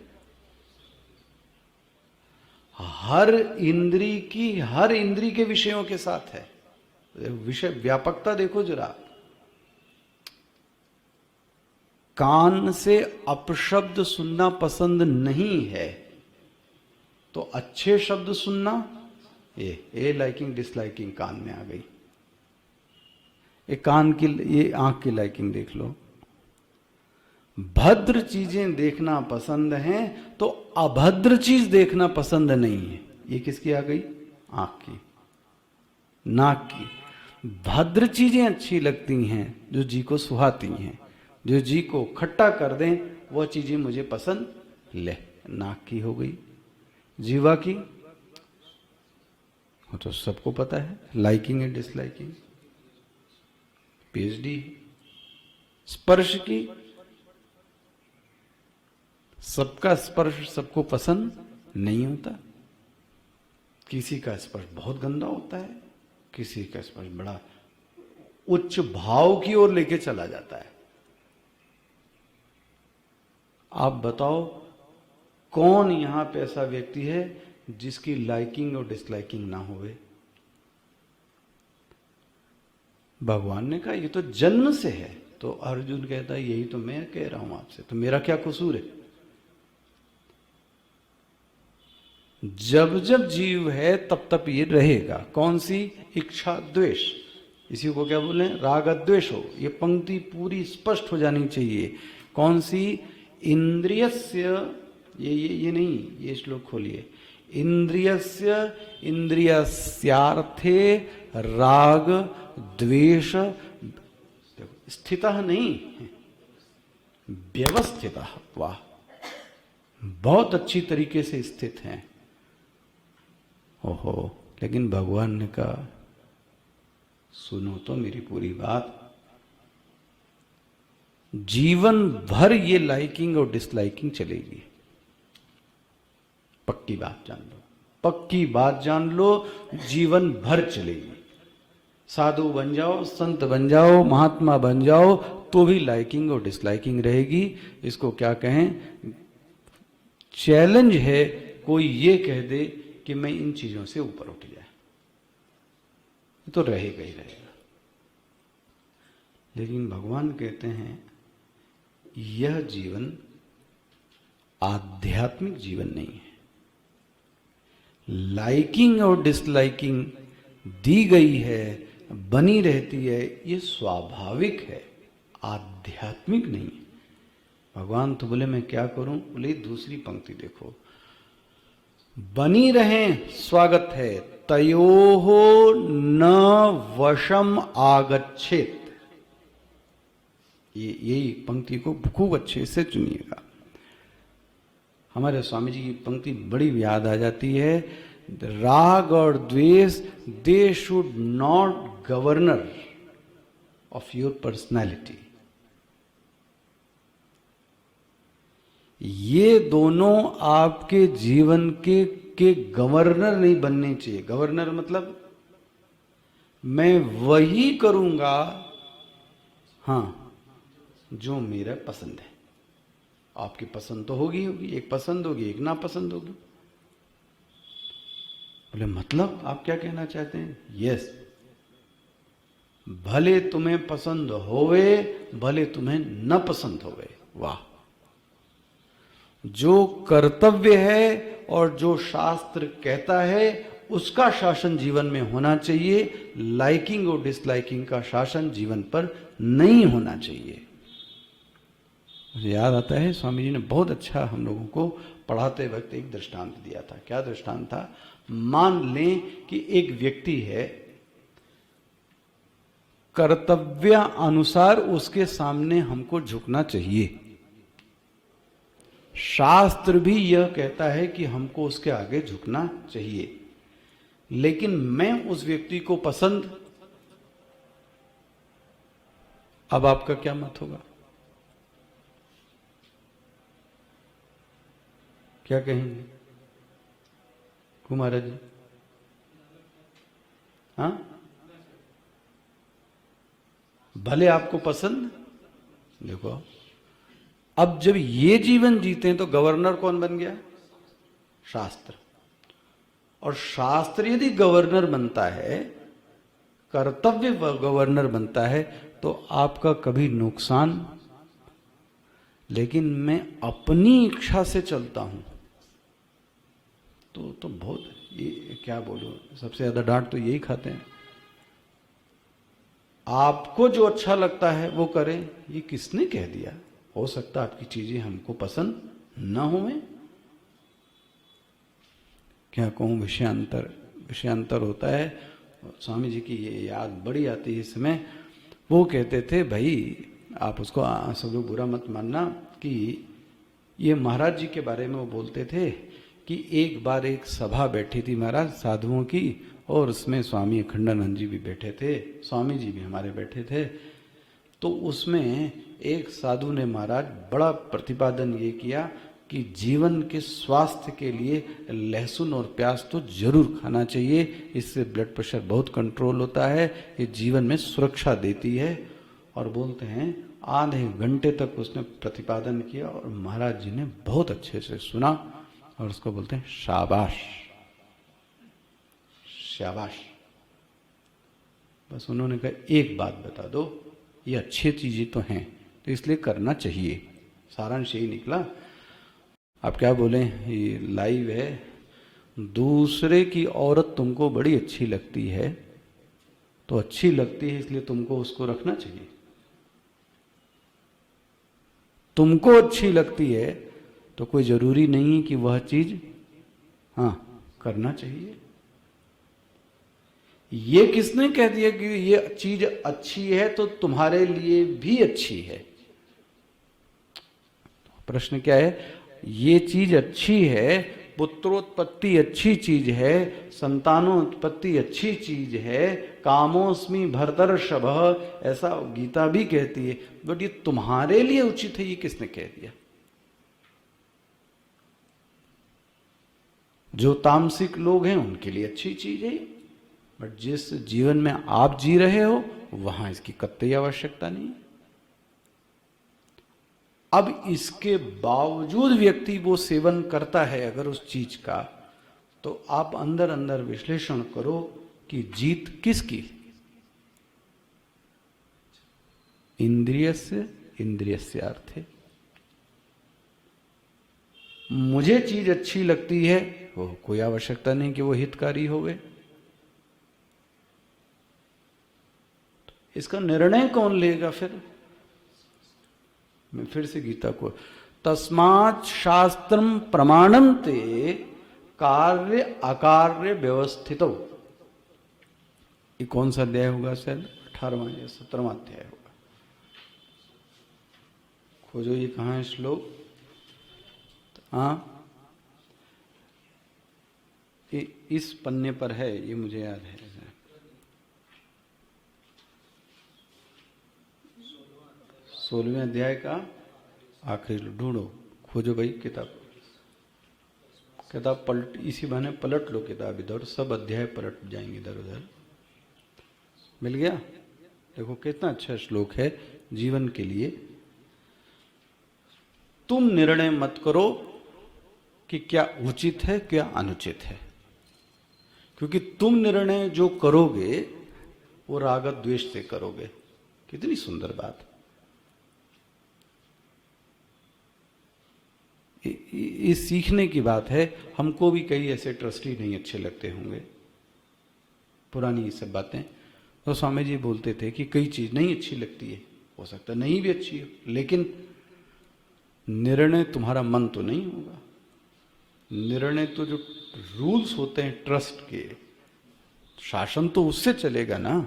हर इंद्री के विषयों के साथ है। विषय व्यापकता देखो जरा। कान से अपशब्द सुनना पसंद नहीं है तो अच्छे शब्द सुनना, ये लाइकिंग डिसलाइकिंग कान में आ गई। कान की, ये आंख की लाइकिंग देख लो। भद्र चीजें देखना पसंद है तो अभद्र चीज देखना पसंद नहीं है। ये किसकी आ गई? आंख की, नाक की। भद्र चीजें अच्छी लगती हैं जो जी को सुहाती हैं, जो जी को खट्टा कर दें वह चीजें मुझे पसंद। ले, नाक की हो गई। जीवा की वो तो सबको पता है, लाइकिंग एंड डिसलाइकिंग, पीएचडी। स्पर्श की, सबका स्पर्श सबको पसंद नहीं होता। किसी का स्पर्श बहुत गंदा होता है, किसी का स्पर्श बड़ा उच्च भाव की ओर लेके चला जाता है। आप बताओ कौन यहां पे ऐसा व्यक्ति है जिसकी लाइकिंग और डिसलाइकिंग ना होवे? भगवान ने कहा ये तो जन्म से है। तो अर्जुन कहता है यही तो मैं कह रहा हूं आपसे, तो मेरा क्या कसूर है? जब जब जीव है तब तब ये रहेगा। कौन सी? इच्छा द्वेष। इसी को क्या बोले? राग द्वेष हो। ये पंक्ति पूरी स्पष्ट हो जानी चाहिए। कौन सी? इंद्रियस्य, ये नहीं, ये श्लोक खोलिए। इंद्रियस्य इंद्रियस्यार्थे राग द्वेष स्थितः नहीं, व्यवस्थितः। वाह, बहुत अच्छी तरीके से स्थित हैं। ओहो, लेकिन भगवान ने कहा सुनो तो मेरी पूरी बात। जीवन भर ये लाइकिंग और डिसलाइकिंग चलेगी। पक्की बात जान लो, पक्की बात जान लो, जीवन भर चलेगी। साधु बन जाओ, संत बन जाओ, महात्मा बन जाओ, तो भी लाइकिंग और डिसलाइकिंग रहेगी। इसको क्या कहें? चैलेंज है कोई ये कह दे कि मैं इन चीजों से ऊपर उठ जाए, तो रहेगा ही रहेगा। लेकिन भगवान कहते हैं यह जीवन आध्यात्मिक जीवन नहीं है। लाइकिंग और डिसलाइकिंग दी गई है, बनी रहती है, ये स्वाभाविक है, आध्यात्मिक नहीं है। भगवान तो बोले मैं क्या करूं? बोले दूसरी पंक्ति देखो, बनी रहें स्वागत है, तयोहो न वशम आगच्छेत। यही पंक्ति को खूब अच्छे से चुनिएगा। हमारे स्वामी जी की पंक्ति बड़ी याद आ जाती है, राग और द्वेष they should not governor of your personality. ये दोनों आपके जीवन के गवर्नर नहीं बनने चाहिए। गवर्नर मतलब मैं वही करूंगा, हाँ, जो मेरा पसंद है। आपकी पसंद तो होगी, एक पसंद होगी, एक ना पसंद होगी। बोले मतलब आप क्या कहना चाहते हैं? यस, भले तुम्हें पसंद होवे, भले तुम्हें न पसंद होवे। वाह! जो कर्तव्य है और जो शास्त्र कहता है उसका शासन जीवन में होना चाहिए। लाइकिंग और डिसलाइकिंग का शासन जीवन पर नहीं होना चाहिए। मुझे याद आता है स्वामी जी ने बहुत अच्छा हम लोगों को पढ़ाते वक्त एक दृष्टांत दिया था। क्या दृष्टांत था? मान लें कि एक व्यक्ति है, कर्तव्य अनुसार उसके सामने हमको झुकना चाहिए। शास्त्र भी यह कहता है कि हमको उसके आगे झुकना चाहिए, लेकिन मैं उस व्यक्ति को पसंद, अब आपका क्या मत होगा? क्या कहेंगे कुमार जी? हाँ, भले आपको पसंद। देखो, अब जब ये जीवन जीते हैं तो गवर्नर कौन बन गया? शास्त्र। और शास्त्र यदि गवर्नर बनता है, कर्तव्य गवर्नर बनता है, तो आपका कभी नुकसान। लेकिन मैं अपनी इच्छा से चलता हूं तो बहुत, ये क्या बोलूं, सबसे ज्यादा डांट तो यही खाते हैं। आपको जो अच्छा लगता है वो करें, ये किसने कह दिया? हो सकता है आपकी चीजें हमको पसंद न होवे। क्या कहूं, विषयांतर होता है। स्वामी जी की ये याद बड़ी आती है इसमें। वो कहते थे, भाई आप उसको सब लोग बुरा मत मानना, कि ये महाराज जी के बारे में वो बोलते थे कि एक बार एक सभा बैठी थी महाराज साधुओं की, और उसमें स्वामी अखंडानंद जी भी बैठे थे, स्वामी जी भी हमारे बैठे थे। तो उसमें एक साधु ने महाराज बड़ा प्रतिपादन ये किया कि जीवन के स्वास्थ्य के लिए लहसुन और प्याज तो जरूर खाना चाहिए, इससे ब्लड प्रेशर बहुत कंट्रोल होता है, ये जीवन में सुरक्षा देती है। और बोलते हैं आधे घंटे तक उसने प्रतिपादन किया और महाराज जी ने बहुत अच्छे से सुना, और उसको बोलते हैं शाबाश शाबाश। बस उन्होंने कहा एक बात बता दो, ये अच्छी चीजें तो हैं तो इसलिए करना चाहिए। सारांश यही निकला। आप क्या बोले, ये लाइव है, दूसरे की औरत तुमको बड़ी अच्छी लगती है तो अच्छी लगती है इसलिए तुमको उसको रखना चाहिए। तुमको अच्छी लगती है तो कोई जरूरी नहीं है कि वह चीज करना चाहिए। ये किसने कह दिया कि ये चीज अच्छी है तो तुम्हारे लिए भी अच्छी है? प्रश्न क्या है? ये चीज अच्छी है, पुत्रोत्पत्ति अच्छी चीज है, संतानोत्पत्ति अच्छी चीज है, कामोस्मि भरतर्षभ, ऐसा गीता भी कहती है, बट ये तुम्हारे लिए उचित है, ये किसने कह दिया? जो तामसिक लोग हैं उनके लिए अच्छी चीज है, बट जिस जीवन में आप जी रहे हो वहां इसकी कतई आवश्यकता नहीं। अब इसके बावजूद व्यक्ति वो सेवन करता है अगर उस चीज का, तो आप अंदर अंदर विश्लेषण करो कि जीत किसकी? इंद्रियस्य इंद्रियस्यार्थे। मुझे चीज अच्छी लगती है, वो कोई आवश्यकता नहीं कि वो हितकारी होवे। इसका निर्णय कौन लेगा फिर? मैं फिर से गीता को, तस्मात् शास्त्रम प्रमाणम ते कार्य अकार्य व्यवस्थितो। ये कौन सा अध्याय होगा? शायद 18वां या 17वां अध्याय होगा। खोजो, ये कहाँ है श्लोक? हाँ, इस पन्ने पर है, ये मुझे याद है। 16वें अध्याय का आखिरी, ढूंढो, खोजो भाई किताब। किताब पलट, इसी बहाने पलट लो किताब इधर, सब अध्याय पलट जाएंगे इधर उधर। मिल गया? देखो कितना अच्छा श्लोक है जीवन के लिए। तुम निर्णय मत करो कि क्या उचित है क्या अनुचित है, क्योंकि तुम निर्णय जो करोगे वो राग द्वेष से करोगे। कितनी सुंदर बात। ये सीखने की बात है। हमको भी कई ऐसे ट्रस्टी नहीं अच्छे लगते होंगे, पुरानी ये सब बातें। तो स्वामी जी बोलते थे कि कई चीज नहीं अच्छी लगती है, हो सकता नहीं भी अच्छी हो, लेकिन निर्णय तुम्हारा मन तो नहीं होगा। निर्णय तो जो रूल्स होते हैं ट्रस्ट के, शासन तो उससे चलेगा ना।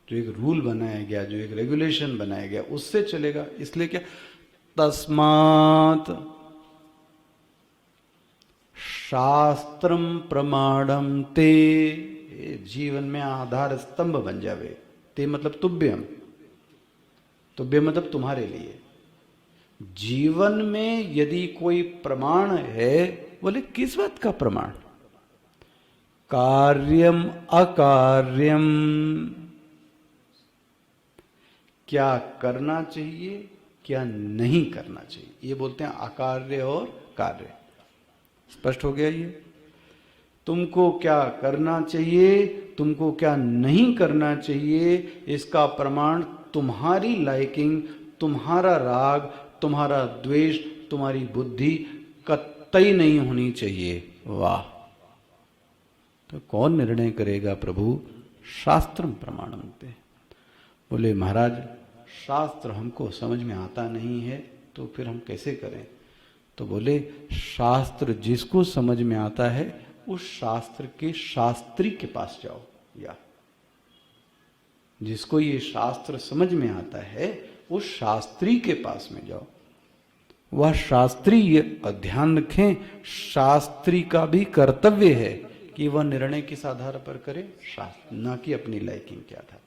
जो एक रूल बनाया गया, जो एक रेगुलेशन बनाया गया, उससे चलेगा। इसलिए क्या, तस्मात् शास्त्रम प्रमाणम ते, जीवन में आधार स्तंभ बन जावे। ते मतलब तुभ्यम, तुभ्य मतलब तुम्हारे लिए। जीवन में यदि कोई प्रमाण है, बोले किस बात का प्रमाण? कार्यम अकार्यम, क्या करना चाहिए क्या नहीं करना चाहिए, ये बोलते हैं अकार्य और कार्य। स्पष्ट हो गया ये? तुमको क्या करना चाहिए, तुमको क्या नहीं करना चाहिए, इसका प्रमाण तुम्हारी लाइकिंग, तुम्हारा राग, तुम्हारा द्वेष, तुम्हारी बुद्धि कतई नहीं होनी चाहिए। वाह! तो कौन निर्णय करेगा प्रभु? शास्त्रम प्रमाणम पे। बोले महाराज, शास्त्र हमको समझ में आता नहीं है, तो फिर हम कैसे करें? तो बोले शास्त्र जिसको समझ में आता है उस शास्त्र के शास्त्री के पास जाओ। या जिसको ये शास्त्र समझ में आता है उस शास्त्री के पास में जाओ। वह शास्त्री, ये ध्यान रखें, शास्त्री का भी कर्तव्य है कि वह निर्णय किस आधार पर करे, शास्त्र, ना कि अपनी लाइकिंग के आधार।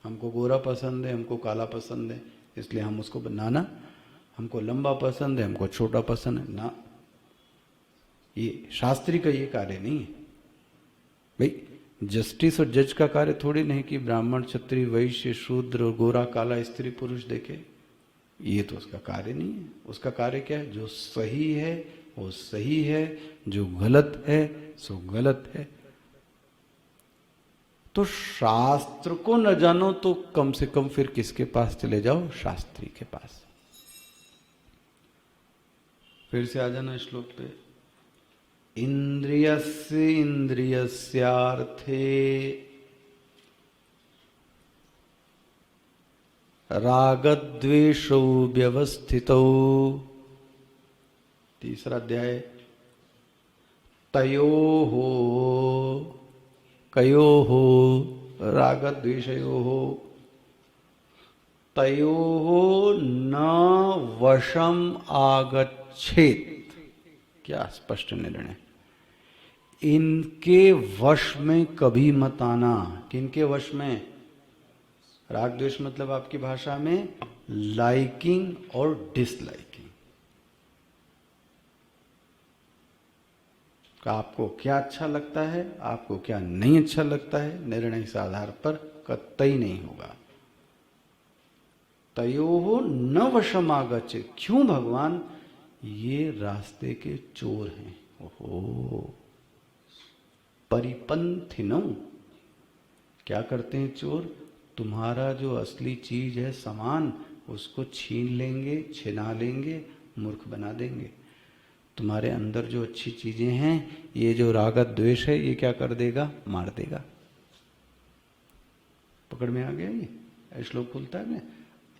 हमको गोरा पसंद है, हमको काला पसंद है, इसलिए हम उसको बनाना। हमको लंबा पसंद है, हमको छोटा पसंद है ना, ये शास्त्री का ये कार्य नहीं है। भाई जस्टिस और जज का कार्य थोड़ी नहीं कि ब्राह्मण क्षत्रिय वैश्य शूद्र और गोरा काला स्त्री पुरुष देखे, ये तो उसका कार्य नहीं है। उसका कार्य क्या है? जो सही है वो सही है, जो गलत है सो गलत है। तो शास्त्र को न जानो तो कम से कम फिर किसके पास चले जाओ? शास्त्री के पास। फिर से आ जाना श्लोक पे। इंद्रियस्य इंद्रियस्यार्थे रागद्वेषौ व्यवस्थितौ। तीसरा अध्याय। तयोः कयोः रागद्वेषयोः तयोः न वशम आगच्छेत। क्या स्पष्ट निर्णय! इनके वश में कभी मत आना। किनके वश में? राग द्वेष मतलब आपकी भाषा में लाइकिंग और डिसलाइकिंग। आपको क्या अच्छा लगता है, आपको क्या नहीं अच्छा लगता है, निर्णय इस आधार पर कतई नहीं होगा। तयोः न वशम आगच्छेत। क्यों भगवान? ये रास्ते के चोर हैं। ओहो, परिपंथिनौ। क्या करते हैं चोर? तुम्हारा जो असली चीज है, सामान, उसको छीन लेंगे, छिना लेंगे, मूर्ख बना देंगे। तुम्हारे अंदर जो अच्छी चीजें हैं, ये जो राग द्वेष है, ये क्या कर देगा? मार देगा। पकड़ में आ गया? ये श्लोक बोलता है ना,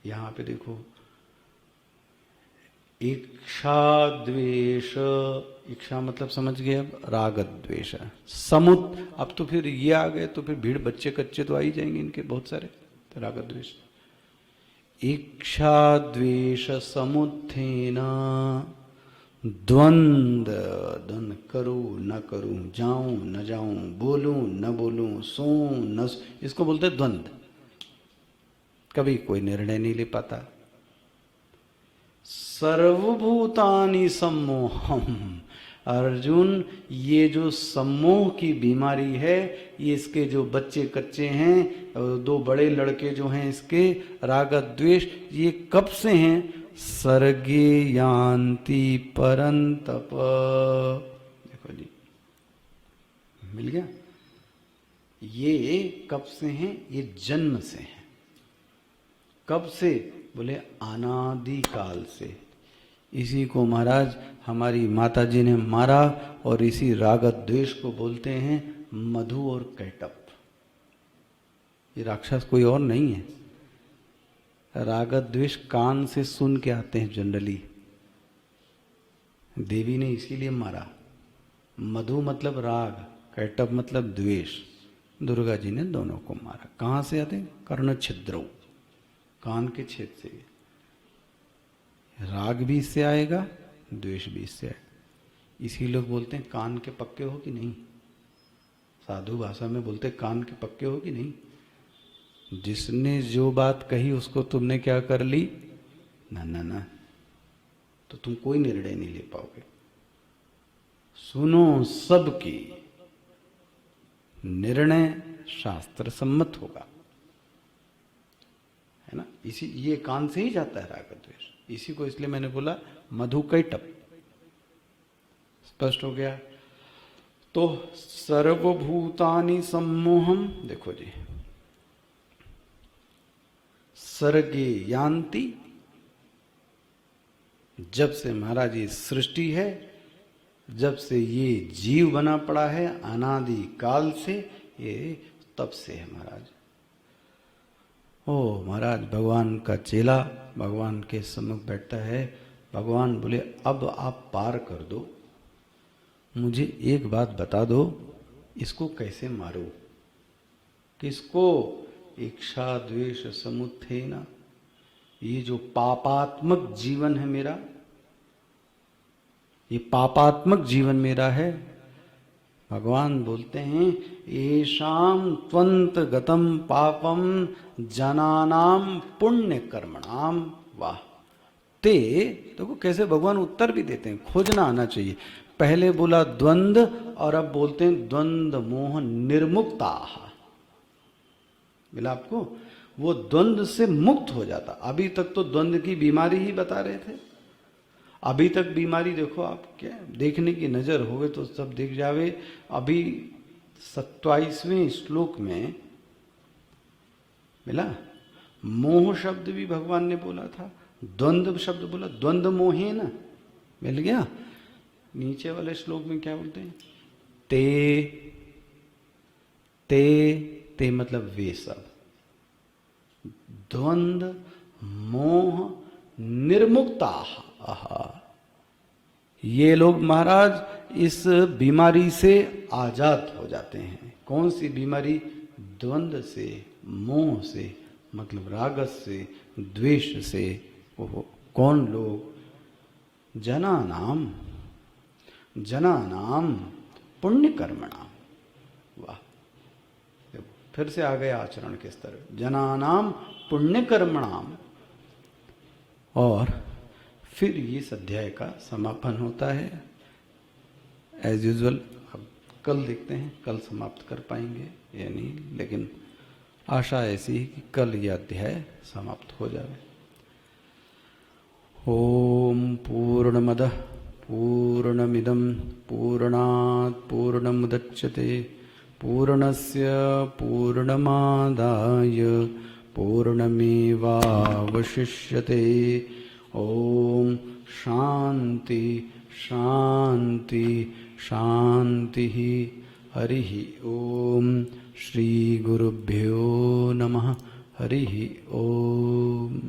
यहां पे देखो, इच्छा द्वेष, इच्छा मतलब समझ गए अब, राग द्वेष समुत, अब तो फिर ये आ गए तो फिर भीड़, बच्चे कच्चे तो आ ही जाएंगे इनके बहुत सारे, तो राग द्वेष। इच्छा द्वेष समुत्थेन द्वंद्व, द्वंद्व, करूं न करूं, जाऊं न जाऊं, बोलूं न बोलूं, सोऊं न, इसको बोलते हैं द्वंद्व। कभी कोई निर्णय नहीं ले पाता। सर्वभूतानि सम्मोहम, अर्जुन ये जो सम्मोह की बीमारी है, ये इसके जो बच्चे कच्चे हैं, दो बड़े लड़के जो हैं इसके, राग द्वेष, ये कब से हैं? सर्गे यान्ति परंतप। देखो जी, मिल गया। ये कब से हैं? ये जन्म से हैं। कब से? बोले अनादि काल से। इसी को महाराज हमारी माता जी ने मारा, और इसी राग द्वेष को बोलते हैं मधु और कैटप। ये राक्षस कोई और नहीं है। राग द्वेष कान से सुन के आते हैं जनरली, देवी ने इसीलिए मारा। मधु मतलब राग, कैटप मतलब द्वेष, दुर्गा जी ने दोनों को मारा। कहाँ से आते? कर्ण छिद्रों, कान के छेद से। राग भी इससे आएगा, द्वेष भी इससे आएगा। इसी लोग बोलते हैं कान के पक्के हो कि नहीं, साधु भाषा में बोलते हैं कान के पक्के हो कि नहीं। जिसने जो बात कही उसको तुमने क्या कर ली? ना ना ना, तो तुम कोई निर्णय नहीं ले पाओगे। सुनो सबकी, निर्णय शास्त्र सम्मत होगा, है ना। इसी, ये कान से ही जाता है राग द्वेष। इसी को इसलिए मैंने बोला मधु कैटप। स्पष्ट हो गया? तो सर्वभूतानि सम्मोहम, देखो जी, सर्गे यान्ति, जब से महाराज ये सृष्टि है, जब से ये जीव बना पड़ा है अनादि काल से, ये तब से है महाराज। ओ महाराज, भगवान का चेला भगवान के सम्मुख बैठता है। भगवान बोले अब आप पार कर दो, मुझे एक बात बता दो, इसको कैसे मारो? किसको? इच्छा द्वेष समुत्थेन, ये जो पापात्मक जीवन है मेरा, ये पापात्मक जीवन मेरा है। भगवान बोलते हैं येषाम त्वंत गतम पापम जनानाम पुण्य कर्मणाम वाह ते। देखो कैसे भगवान उत्तर भी देते हैं, खोजना आना चाहिए। पहले बोला द्वंद्व, और अब बोलते हैं द्वंद्व मोह निर्मुक्ता। मिला आपको? वो द्वंद्व से मुक्त हो जाता। अभी तक तो द्वंद्व की बीमारी ही बता रहे थे। अभी तक बीमारी देखो आप, क्या देखने की नजर होवे तो सब दिख जावे। अभी 27वें श्लोक में मिला, मोह शब्द भी भगवान ने बोला था, द्वंद्व शब्द बोला, द्वंद्व मोहे ना, मिल गया। नीचे वाले श्लोक में क्या बोलते हैं? ते ते ते मतलब वे सब, द्वंद्व मोह निर्मुक्ता। ये लोग महाराज इस बीमारी से आजाद हो जाते हैं। कौन सी बीमारी? द्वंद्व से, मोह से, मतलब रागस से, द्वेष से। वो कौन लोग? जनानाम, जनानाम पुण्य कर्मणाम। वाह, फिर से आ गए आचरण के स्तर। जनानाम पुण्य कर्मणाम। और फिर इस अध्याय का समापन होता है एज यूजुअल। अब कल देखते हैं, कल समाप्त कर पाएंगे या नहीं, लेकिन आशा ऐसी है कि कल यह अध्याय समाप्त हो जाए। ओम पूर्णमदः पूर्णमिदं पूर्णात् पूर्णमुदच्यते पूर्णस्य पूर्णमादाय पूर्णमेवावशिष्यते। ओम शांति शांति शांति। हरि ओम। श्री गुरुभ्यो नमः। हरि ओम।